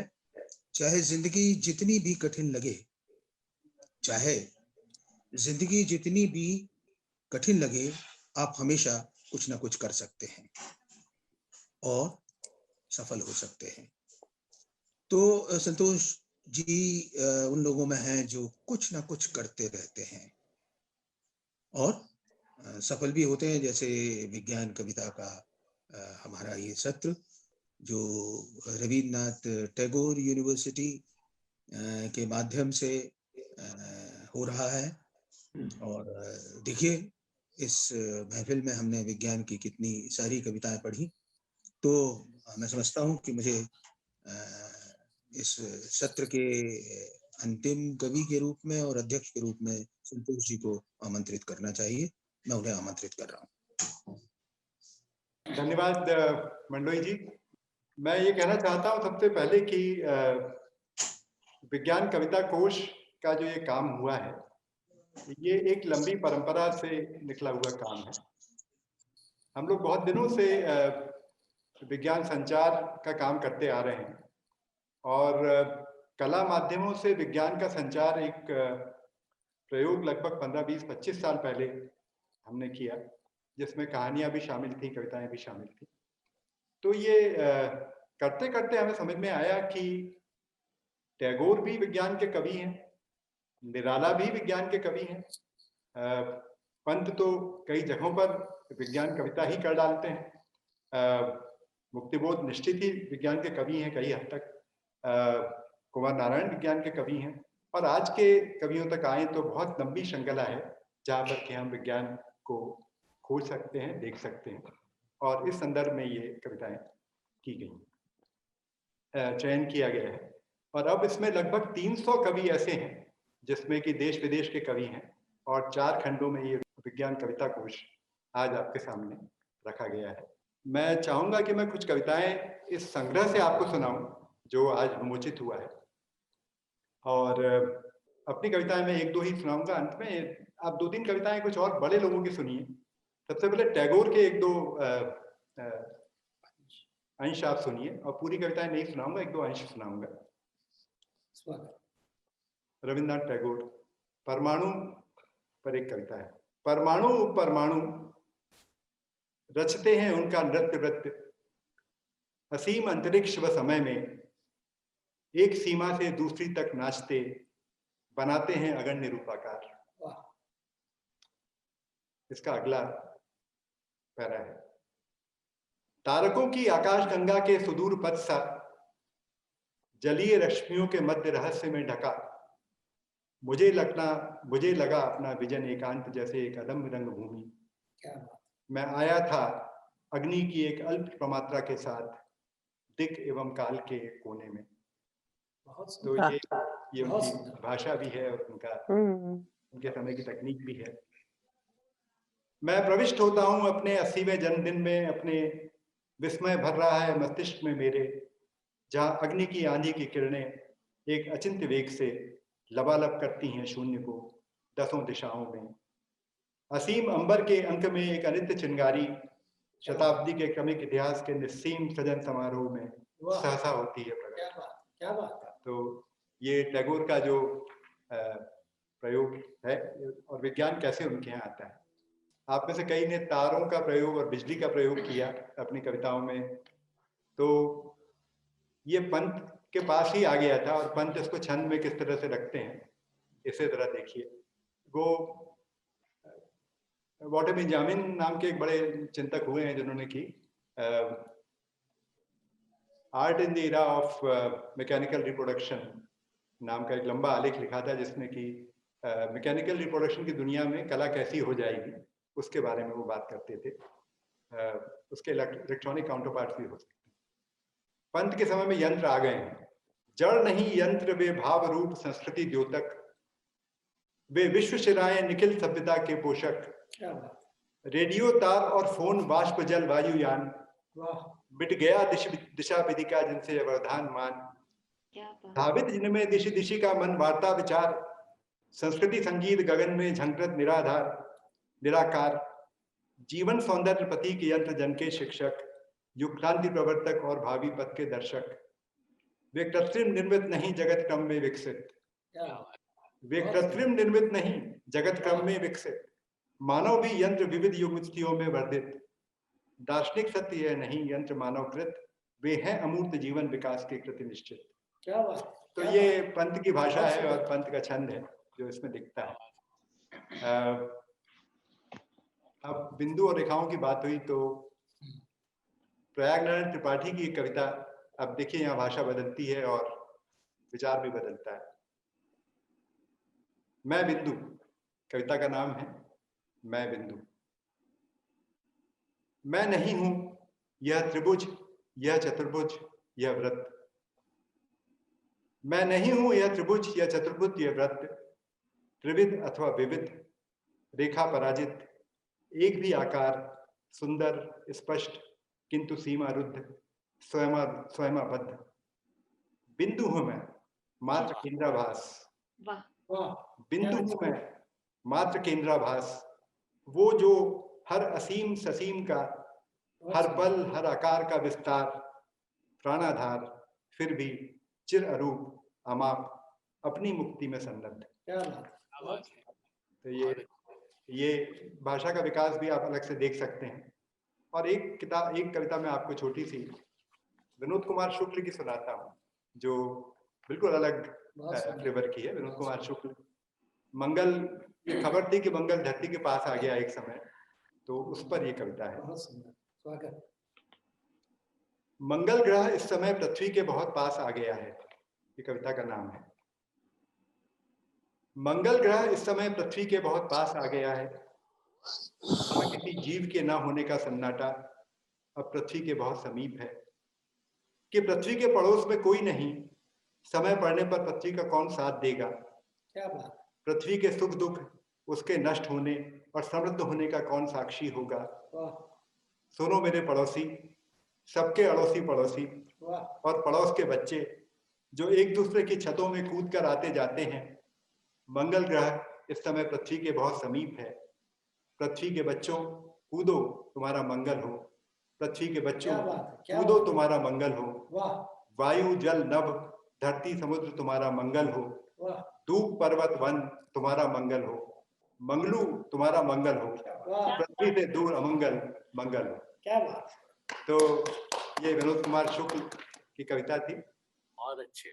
चाहे जिंदगी जितनी भी कठिन लगे, चाहे जिंदगी जितनी भी कठिन लगे, आप हमेशा कुछ ना कुछ कर सकते हैं और सफल हो सकते हैं। तो संतोष जी उन लोगों में हैं जो कुछ ना कुछ करते रहते हैं और सफल भी होते हैं। जैसे विज्ञान कविता का हमारा ये सत्र जो रविन्द्रनाथ टैगोर यूनिवर्सिटी के माध्यम से हो रहा है। और देखिए इस महफिल में हमने विज्ञान की कितनी सारी कविताएं पढ़ी। तो मैं समझता हूँ कि मुझे इस सत्र के अंतिम कवि के रूप में और अध्यक्ष के रूप में संतोष जी को आमंत्रित करना चाहिए। मैं उन्हें आमंत्रित कर रहा हूँ। धन्यवाद मंडोई जी। मैं ये कहना चाहता हूँ सबसे पहले कि विज्ञान कविता कोश का जो ये काम हुआ है, ये एक लंबी परंपरा से निकला हुआ काम है। हम लोग बहुत दिनों से विज्ञान संचार का काम करते आ रहे हैं और कला माध्यमों से विज्ञान का संचार एक प्रयोग लगभग 15, 20, 25 साल पहले हमने किया, जिसमें कहानियां भी शामिल थी, कविताएं भी शामिल थी। तो ये करते करते हमें समझ में आया कि टैगोर भी विज्ञान के कवि हैं, निराला भी विज्ञान के कवि हैं, पंत तो कई जगहों पर विज्ञान कविता ही कर डालते हैं, मुक्तिबोध निश्चित ही विज्ञान के कवि हैं कई हद तक, कुमार नारायण विज्ञान के कवि हैं, और आज के कवियों तक आए तो बहुत लंबी श्रृंखला है जहाँ पर कि हम विज्ञान को खोज सकते हैं, देख सकते हैं। और इस संदर्भ में ये कविताएं की गई, चयन किया गया है। और अब इसमें लगभग 300 कवि ऐसे हैं जिसमें कि देश विदेश के कवि हैं, और 4 खंडों में ये विज्ञान कविता कोश आज आपके सामने रखा गया है। मैं चाहूँगा कि मैं कुछ कविताएं इस संग्रह से आपको सुनाऊं जो आज विमोचित हुआ है, और अपनी कविताएं मैं 1-2 ही सुनाऊंगा। अंत में आप 2-3 कविताएं कुछ और बड़े लोगों की सुनिए। सबसे पहले टैगोर के 1-2 अंश आप सुनिए, और पूरी कविताएं नहीं सुनाऊंगा, 1-2 अंश सुनाऊंगा। रविन्द्रनाथ टैगोर, परमाणु पर एक कविता है। परमाणु परमाणु रचते हैं उनका नृत्य वृत्य, असीम अंतरिक्ष व समय में एक सीमा से दूसरी तक नाचते, बनाते हैं अगण्य रूपाकार। इसका अगला पैरा है। तारकों की आकाश गंगा के सुदूर पथ सा, जलीय रश्मियों के मध्य रहस्य में ढका, मुझे लगा अपना विजन एकांत जैसे एक अदम्य रंग भूमि। मैं आया था अग्नि की एक अल्प प्रमात्रा के साथ दिक एवं काल के कोने में। तो ये उनकी भाषा भी है और उनके समय की तकनीक भी है। मैं प्रविष्ट होता हूँ अपने 80वें जन्मदिन में, अपने विस्मय भर रहा है मस्तिष्क में मेरे, जहाँ अग्नि की आंधी की किरणें एक अचिंत्य वेग से लबालब करती हैं शून्य को 10 दिशाओं में। असीम अंबर के अंक में एक अनित्य चिंगारी शताब्दी के क्रमिक इतिहास के निस्सीम सजन समारोह में सहसा होती है प्रकट। क्या बात है। तो ये टैगोर का जो प्रयोग है, और विज्ञान कैसे उनके यहाँ आता है। आप में से कई ने तारों का प्रयोग और बिजली का प्रयोग किया अपनी कविताओं में, तो ये पंत के पास ही आ गया था, और पंत इसको छंद में किस तरह से रखते हैं इसे जरा देखिए। वो वॉटर बेंजामिन नाम के एक बड़े चिंतक हुए हैं जिन्होंने की art in the era of mechanical reproduction नाम का एक लंबा आलेख लिखा था, जिसमें कि मैकेनिकल रिप्रोडक्शन की दुनिया में कला कैसी हो जाएगी उसके बारे में वो बात करते थे। उसके इलेक्ट्रॉनिक काउंटरपार्ट्स भी हो सकते हैं। पंत के समय में यंत्र आ गए हैं, जड़ नहीं यंत्र वे भाव रूप संस्कृति द्योतक, वे विश्व शिराएं निखिल सभ्यता के पोषक, रेडियो तार और फोन बाष्प जल वायुयान, मिट गया दिशा विधि का जिनसे व्यवधान मान, धावित जिनमें दिशि दिशि का मन वार्ता विचार, संस्कृति संगीत गगन में झंकृत निराधार निराकार, जीवन सौंदर्य प्रतीक यंत्र जन के शिक्षक, युग क्रांति प्रवर्तक और भावी पथ के दर्शक, वे कृत्रिम निर्मित नहीं जगत क्रम में विकसित, वे कृत्रिम निर्मित नहीं जगत क्रम में विकसित, मानव भी यंत्र विविध युगतियों में वर्धित, दार्शनिक सत्य है नहीं यंत्र मानवकृत, वे हैं अमूर्त जीवन विकास के कृति निश्चित। क्या बात, तो ये पंत की भाषा है और पंत का छंद है जो इसमें दिखता है। अब बिंदु और रेखाओं की बात हुई तो प्रयागनारायण त्रिपाठी की एक कविता, अब देखिए यहाँ भाषा बदलती है और विचार भी बदलता है। मैं बिंदु कविता का नाम है, मैं बिंदु। मैं नहीं हूं यह त्रिभुज, यह चतुर्भुज, यह वृत्त। मैं नहीं हूं यह त्रिभुज, यह चतुर्भुज, यह वृत्त, त्रिविध अथवा विविध, रेखा पराजित, एक भी आकार सुंदर स्पष्ट किंतु सीमा रुद्ध, स्वयंबद्ध। बिंदु हूं मैं मात्र केंद्राभास, बिंदु हूं मैं मात्र केंद्राभास, वो जो हर असीम ससीम का, हर पल हर आकार का विस्तार, प्राणाधार फिर भी चिर अरूप अमाप, अपनी मुक्ति में संलग्न। तो ये भाषा का विकास भी आप अलग से देख सकते हैं। और एक कविता में आपको छोटी सी विनोद कुमार शुक्ल की सुनाता हूँ, जो बिल्कुल अलग फ्लेवर की है। विनोद कुमार शुक्ल, मंगल, ये खबर थी कि मंगल धरती के पास आ गया एक समय, तो उस पर ये कविता है। मंगल ग्रह इस समय पृथ्वी के बहुत पास आ गया है, ये कविता का नाम है। मंगल ग्रह इस समय पृथ्वी के बहुत पास आ गया है, किसी जीव के ना होने का सन्नाटा अब पृथ्वी के बहुत समीप है, कि पृथ्वी के पड़ोस में कोई नहीं, समय पड़ने पर पृथ्वी का कौन साथ देगा। क्या बात। पृथ्वी के सुख दुख उसके नष्ट होने और समृद्ध होने का कौन साक्षी होगा। सुनो मेरे पड़ोसी, सबके अड़ोसी पड़ोसी और पड़ोस के बच्चे जो एक दूसरे की छतों में कूद कर आते जाते हैं, मंगल ग्रह इस समय पृथ्वी के बहुत समीप है। पृथ्वी के बच्चों कूदो तुम्हारा मंगल हो, पृथ्वी के बच्चों कूदो तुम्हारा मंगल हो। वायु जल नभ धरती समुद्र तुम्हारा मंगल हो, धूप पर्वत वन तुम्हारा मंगल हो, मंगलू तुम्हारा मंगल हो, पृथ्वी से दूर अमंगल मंगल हो। क्या बात। तो ये विनोद कुमार शुक्ल की कविता थी। बहुत अच्छे।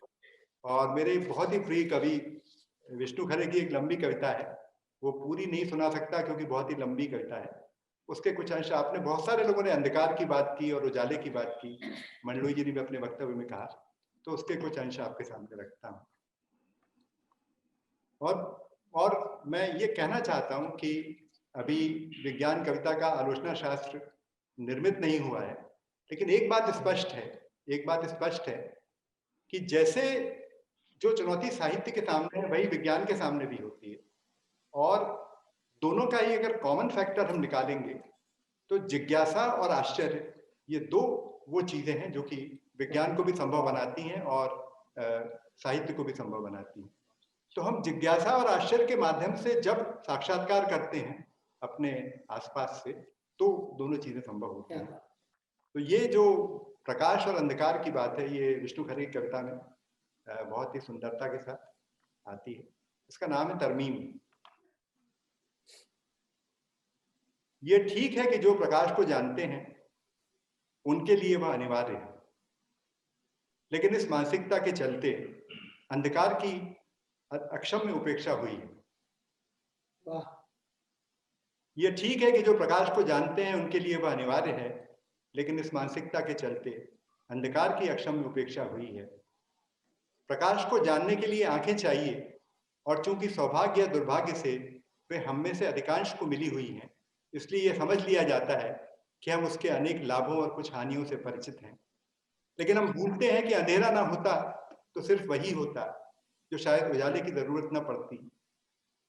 और मेरे बहुत ही प्रिय कवि विष्णु खरे की एक लंबी कविता है, वो पूरी नहीं सुना सकता क्योंकि बहुत ही लंबी कविता है। उसके कुछ अंश आपने, बहुत सारे लोगों ने अंधकार की बात की और उजाले की बात की, मंडलोई जी ने भी अपने वक्तव्य में कहा, तो उसके कुछ अंश आपके सामने रखता हूँ। और मैं ये कहना चाहता हूँ कि अभी विज्ञान कविता का आलोचना शास्त्र निर्मित नहीं हुआ है, लेकिन एक बात स्पष्ट है कि जैसे जो चुनौती साहित्य के सामने है वही विज्ञान के सामने भी होती है, और दोनों का ही अगर कॉमन फैक्टर हम निकालेंगे तो जिज्ञासा और आश्चर्य, ये दो वो चीजें हैं जो कि विज्ञान को भी संभव बनाती हैं और साहित्य को भी संभव बनाती हैं। तो हम जिज्ञासा और आश्चर्य के माध्यम से जब साक्षात्कार करते हैं अपने आसपास से, तो दोनों चीजें संभव होती हैं। तो ये जो प्रकाश और अंधकार की बात है, ये विष्णु खरे की कविता में बहुत ही सुंदरता के साथ आती है। इसका नाम है तरमीम। ये ठीक है कि जो प्रकाश को जानते हैं उनके लिए वह अनिवार्य है, लेकिन इस मानसिकता के चलते अंधकार की अक्षम्य उपेक्षा हुई है। ये ठीक है कि जो प्रकाश को जानते हैं उनके लिए वह अनिवार्य है, लेकिन इस मानसिकता के चलते अंधकार की अक्षम्य उपेक्षा हुई है। प्रकाश को जानने के लिए आंखें चाहिए, और चूंकि सौभाग्य या दुर्भाग्य से वे हम में से अधिकांश को मिली हुई हैं, इसलिए यह समझ लिया जाता है कि हम उसके अनेक लाभों और कुछ हानियों से परिचित हैं। लेकिन हम भूलते हैं कि अंधेरा ना होता तो सिर्फ वही होता जो शायद उजाले की जरूरत न पड़ती,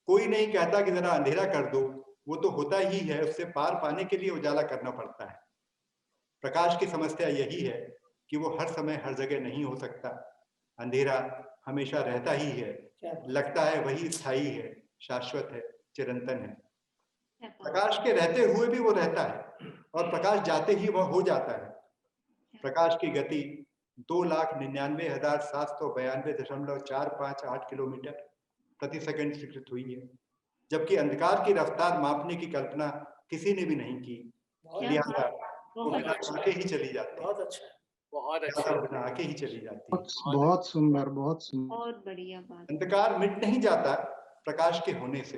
कोई नहीं कहता कि जरा अंधेरा कर दो, वो तो होता ही है, उससे पार पाने के लिए उजाला करना पड़ता है। प्रकाश की समस्या यही है कि वो हर समय हर जगह नहीं हो सकता। अंधेरा हमेशा रहता ही है, लगता है वही स्थायी है, शाश्वत है, चिरंतन है। प्रकाश के रहते हुए भी वो रहता है और प्रकाश जाते ही वह हो जाता है। प्रकाश की गति 2,99,792.458 किलोमीटर प्रति सेकंड स्वीकृत हुई है, जबकि अंधकार की रफ्तार मापने की कल्पना किसी ने भी नहीं की। लिहाजा वो बिना आके ही चली जाती है। बहुत अच्छा, बहुत अच्छा, बिना आके ही चली जाती है। बहुत सुंदर, बहुत सुंदर। बहुत बढ़िया बात। अंधकार मिट नहीं जाता प्रकाश के होने से।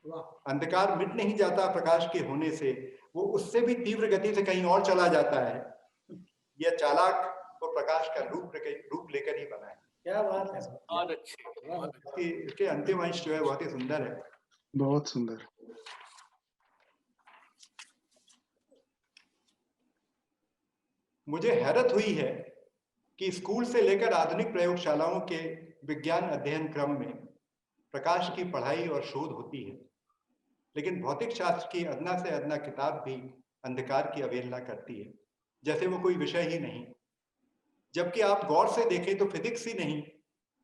अंधकार मिट नहीं जाता प्रकाश के होने से, वो उससे भी तीव्र गति से कहीं और चला जाता है। यह चालाक वो प्रकाश का रूप लेकर ही बना है। क्या बात है, बहुत अच्छे। इसके अंतिम अंश जो है बहुत ही सुंदर है। बहुत सुंदर। मुझे हैरत हुई है कि स्कूल से लेकर आधुनिक प्रयोगशालाओं के विज्ञान अध्ययन क्रम में प्रकाश की पढ़ाई और शोध होती है, लेकिन भौतिक शास्त्र की अदना से अदना किताब भी अंधकार की अवहेलना करती है, जैसे वो कोई विषय ही नहीं। जबकि आप गौर से देखें तो फिजिक्स ही नहीं,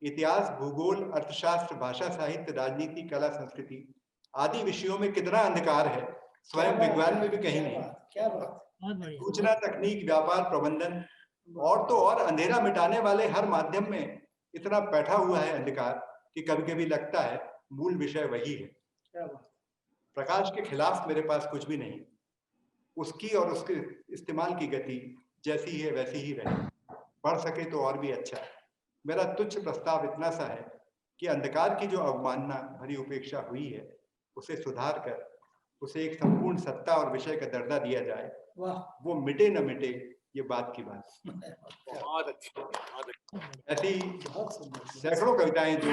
इतिहास, भूगोल, अर्थशास्त्र, भाषा, साहित्य, राजनीति, कला, संस्कृति आदि विषयों में कितना अंधकार है, स्वयं विज्ञान में भी कहीं नहीं। क्या बात। सूचना तकनीक, व्यापार, प्रबंधन और तो और अंधेरा मिटाने वाले हर माध्यम में इतना बैठा हुआ है अंधकार कि कभी-कभी लगता है मूल विषय वही है। क्या बात। प्रकाश के खिलाफ मेरे पास कुछ भी नहीं, उसकी और उसके इस्तेमाल की गति जैसी है वैसी ही रहे, बढ़ सके तो और भी अच्छा। मेरा तुच्छ प्रस्ताव इतना सा है कि अंधकार की जो अवमानना भरी उपेक्षा हुई है उसे सुधार कर उसे एक संपूर्ण सत्ता और विषय का दर्जा दिया जाए। वो मिटे न मिटे ये बात की बात। बहुत अच्छा। ऐसी सैकड़ों कविताएं जो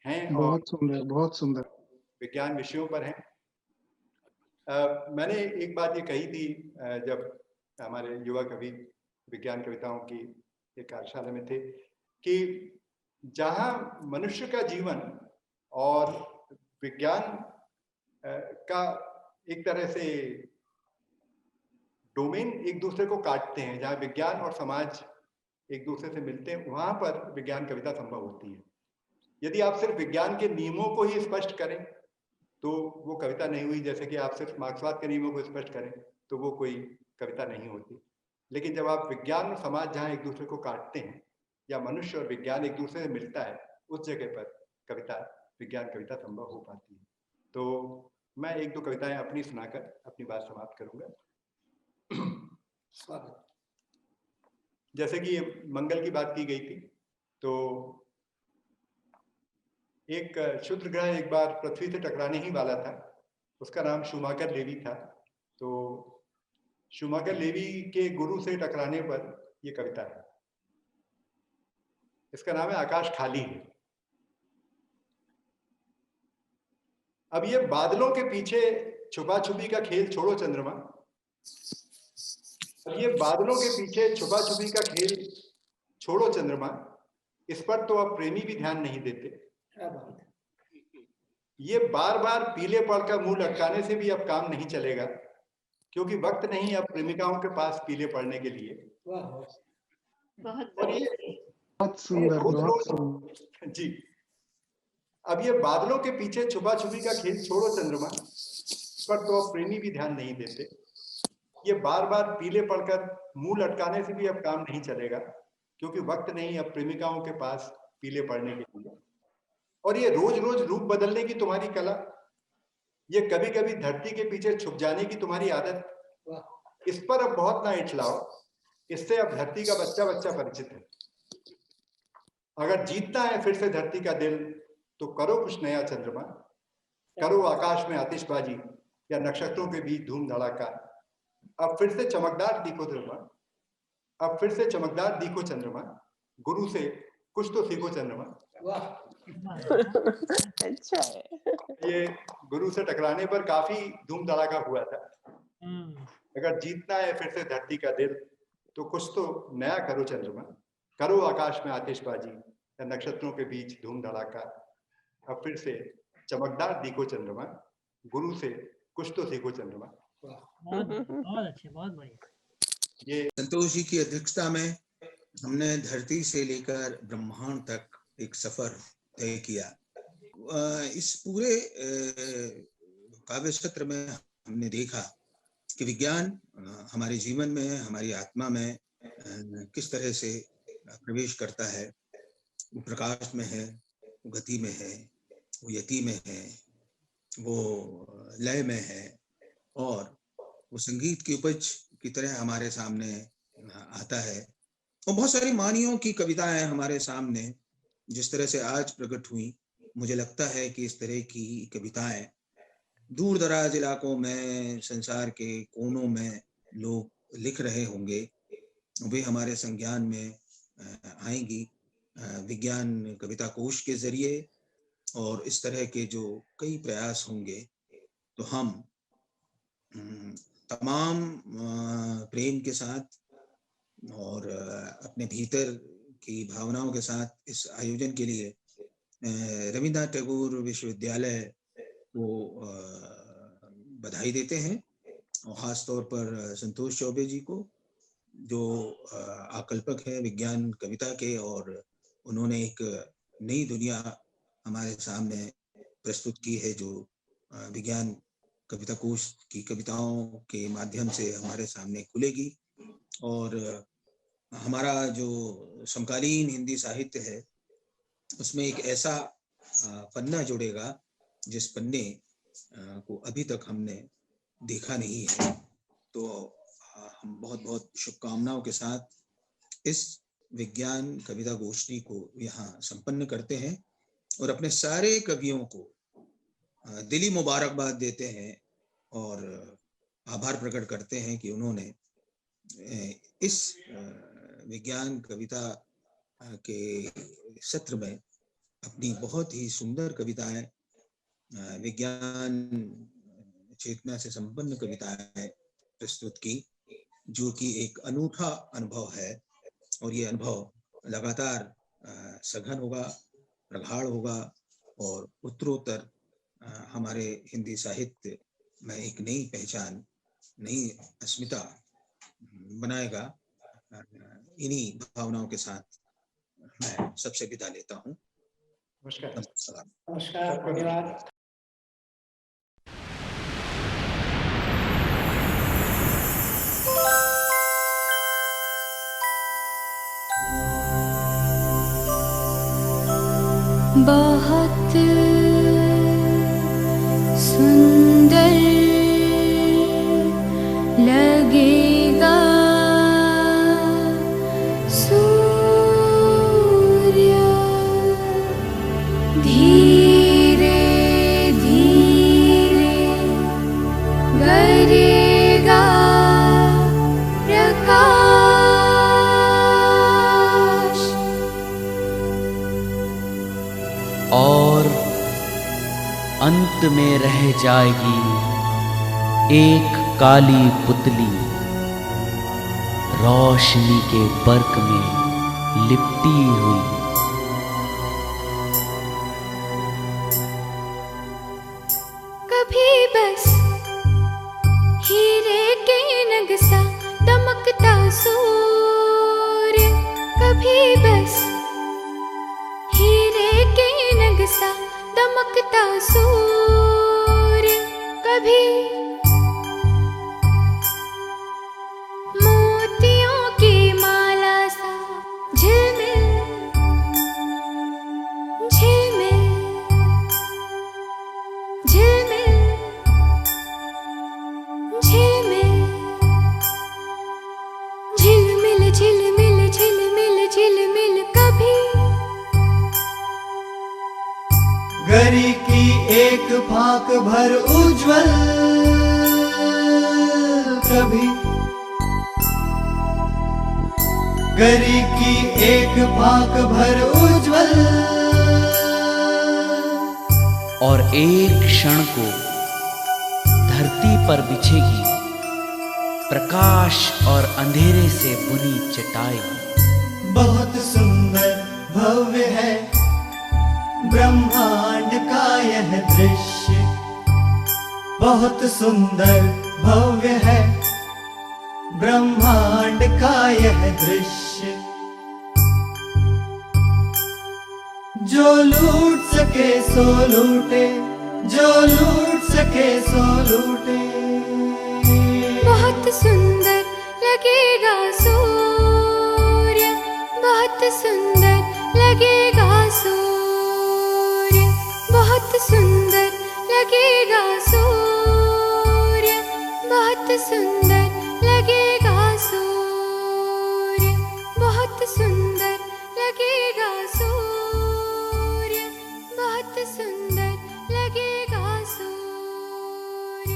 हैं बहुत सुंदर, बहुत सुंदर, विज्ञान विषयों पर हैं। मैंने एक बात ये कही थी जब हमारे युवा कवि विज्ञान कविताओं की एक कार्यशाला में थे कि जहां मनुष्य का जीवन और विज्ञान का एक तरह से डोमेन एक दूसरे को काटते हैं, जहां विज्ञान और समाज एक दूसरे से मिलते हैं, वहां पर विज्ञान कविता संभव होती है। यदि आप सिर्फ विज्ञान के नियमों को ही स्पष्ट करें तो वो कविता नहीं हुई, जैसे कि आप सिर्फ मार्क्सवाद के नियमों को स्पष्ट करें तो वो कोई कविता नहीं होती। लेकिन जब आप विज्ञान और समाज जहाँ एक दूसरे को काटते हैं या मनुष्य और विज्ञान एक दूसरे से मिलता है, उस जगह पर कविता, विज्ञान कविता संभव हो पाती है। तो मैं एक दो कविताएं अपनी सुनाकर अपनी बात समाप्त करूंगा। जैसे कि मंगल की बात की गई थी, तो एक क्षुद्र ग्रह एक बार पृथ्वी से टकराने ही वाला था, उसका नाम शूमाकर लेवी था। तो शूमाकर लेवी के गुरु से टकराने पर यह कविता है, इसका नाम है आकाश खाली है। अब ये बादलों के पीछे छुपा छुपी का खेल छोड़ो चंद्रमा, ये बादलों के पीछे छुपा छुपी का खेल छोड़ो चंद्रमा, इस पर तो अब प्रेमी भी ध्यान नहीं देते। ये बार बार पीले पड़कर मुंह लटकाने से भी अब काम नहीं चलेगा, क्योंकि वक्त नहीं अब प्रेमिकाओं के पास पीले पड़ने के लिए। बहुत सुंदर, बहुत सुंदर जी। अब ये बादलों के पीछे छुपा छुपी का खेल छोड़ो चंद्रमा, पर तो अब प्रेमी भी ध्यान नहीं देते। ये बार बार पीले पड़कर मुंह लटकाने से भी अब काम नहीं चलेगा, क्योंकि वक्त नहीं अब प्रेमिकाओं के पास पीले पड़ने के लिए। और ये रोज रोज रूप बदलने की तुम्हारी कला, ये कभी कभी धरती के पीछे छुप जाने की तुम्हारी आदत, इस पर अब बहुत ना इठलाओ, इससे अब धरती का बच्चा बच्चा परिचित है। अगर जीतना है फिर से धरती का दिल, तो करो कुछ नया चंद्रमा, करो आकाश में आतिशबाजी या नक्षत्रों के बीच धूम धड़ाका। अब फिर से चमकदार दिखो चंद्रमा, अब फिर से चमकदार दिखो चंद्रमा, गुरु से कुछ तो सीखो चंद्रमा। अच्छा है। ये गुरु से टकराने पर काफी धूम धड़ाका हुआ था। अगर जीतना है फिर से धरती का दिल, तो कुछ तो नया करो चंद्रमा, करो आकाश में आतिशबाजी या नक्षत्रों के बीच धूम धड़ाका। अब फिर से चमकदार दिखो चंद्रमा, गुरु से कुछ तो सीखो चंद्रमा। बहुत अच्छे, बहुत बढ़िया। ये संतोष जी की अध्यक्षता में हमने धरती से लेकर ब्रह्मांड तक एक सफर तय किया। इस पूरे काव्य सत्र में हमने देखा कि विज्ञान हमारे जीवन में, हमारी आत्मा में किस तरह से प्रवेश करता है। वो प्रकाश में है, वो गति में है, वो यति में है, वो लय में है, और वो संगीत की उपज की तरह हमारे सामने आता है। और बहुत सारी मानियों की कविताएं हमारे सामने जिस तरह से आज प्रकट हुई, मुझे लगता है कि इस तरह की कविताएं दूर दराज इलाकों में, संसार के कोनों में लोग लिख रहे होंगे, वे हमारे संज्ञान में आएंगी विज्ञान कविता कोश के जरिए। और इस तरह के जो कई प्रयास होंगे तो हम तमाम प्रेम के साथ और अपने भीतर की भावनाओं के साथ इस आयोजन के लिए रविन्द्रनाथ टैगोर विश्वविद्यालय को बधाई देते हैं, और ख़ास तौर पर संतोष चौबे जी को, जो आकल्पक है विज्ञान कविता के, और उन्होंने एक नई दुनिया हमारे सामने प्रस्तुत की है जो विज्ञान कविता कोश की कविताओं के माध्यम से हमारे सामने खुलेगी। और हमारा जो समकालीन हिंदी साहित्य है उसमें एक ऐसा पन्ना जुड़ेगा जिस पन्ने को अभी तक हमने देखा नहीं है। तो हम बहुत बहुत शुभकामनाओं के साथ इस विज्ञान कविता गोष्ठी को यहाँ संपन्न करते हैं और अपने सारे कवियों को दिली मुबारकबाद देते हैं और आभार प्रकट करते हैं कि उन्होंने इस विज्ञान कविता के सत्र में अपनी बहुत ही सुंदर कविताएं, विज्ञान चेतना से संपन्न कविताएं प्रस्तुत की, जो कि एक अनूठा अनुभव है। और ये अनुभव लगातार सघन होगा, प्रगाढ़ होगा और उत्तरोत्तर हमारे हिंदी साहित्य में एक नई पहचान, नई अस्मिता बनाएगा। इन्हीं भावनाओं के साथ मैं सबसे विदा लेता हूँ। नमस्कार। नमस्कार, धन्यवाद। बहुत सुंदर लगेगा सूर्य धीरे धीरे करेगा प्रकाश, और अंत में रह जाएगी एक काली पुतली रोशनी के बर्क में लिपटी हुई। कभी बस हीरे के नगसा दमकता सूर्य, कभी बस हीरे के नगसा दमकता सूर्य, कभी मोतियों की माला सा झिलमिल झिलमिल झिलमिल झिलमिल झिलमिल झिलमिल झिलमिल झिलमिल, कभी गरी की एक फाक भर उज्जवल, कभी गरी की एक फाक भर उज्जवल, और एक क्षण को धरती पर बिछेगी प्रकाश और अंधेरे से बुनी चटाई। बहुत सुंदर भव्य है, ब्रह्मांड का यह दृश्य बहुत सुंदर भव्य है। ब्रह्मांड का यह दृश्य जो लूट सके सो लूटे, जो लूट सके सो लूटे। बहुत सुंदर लगेगा सूर्य, बहुत सुंदर लगेगा सूर्य, बहुत सुंदर लगेगा सूर्य, बहुत सुंदर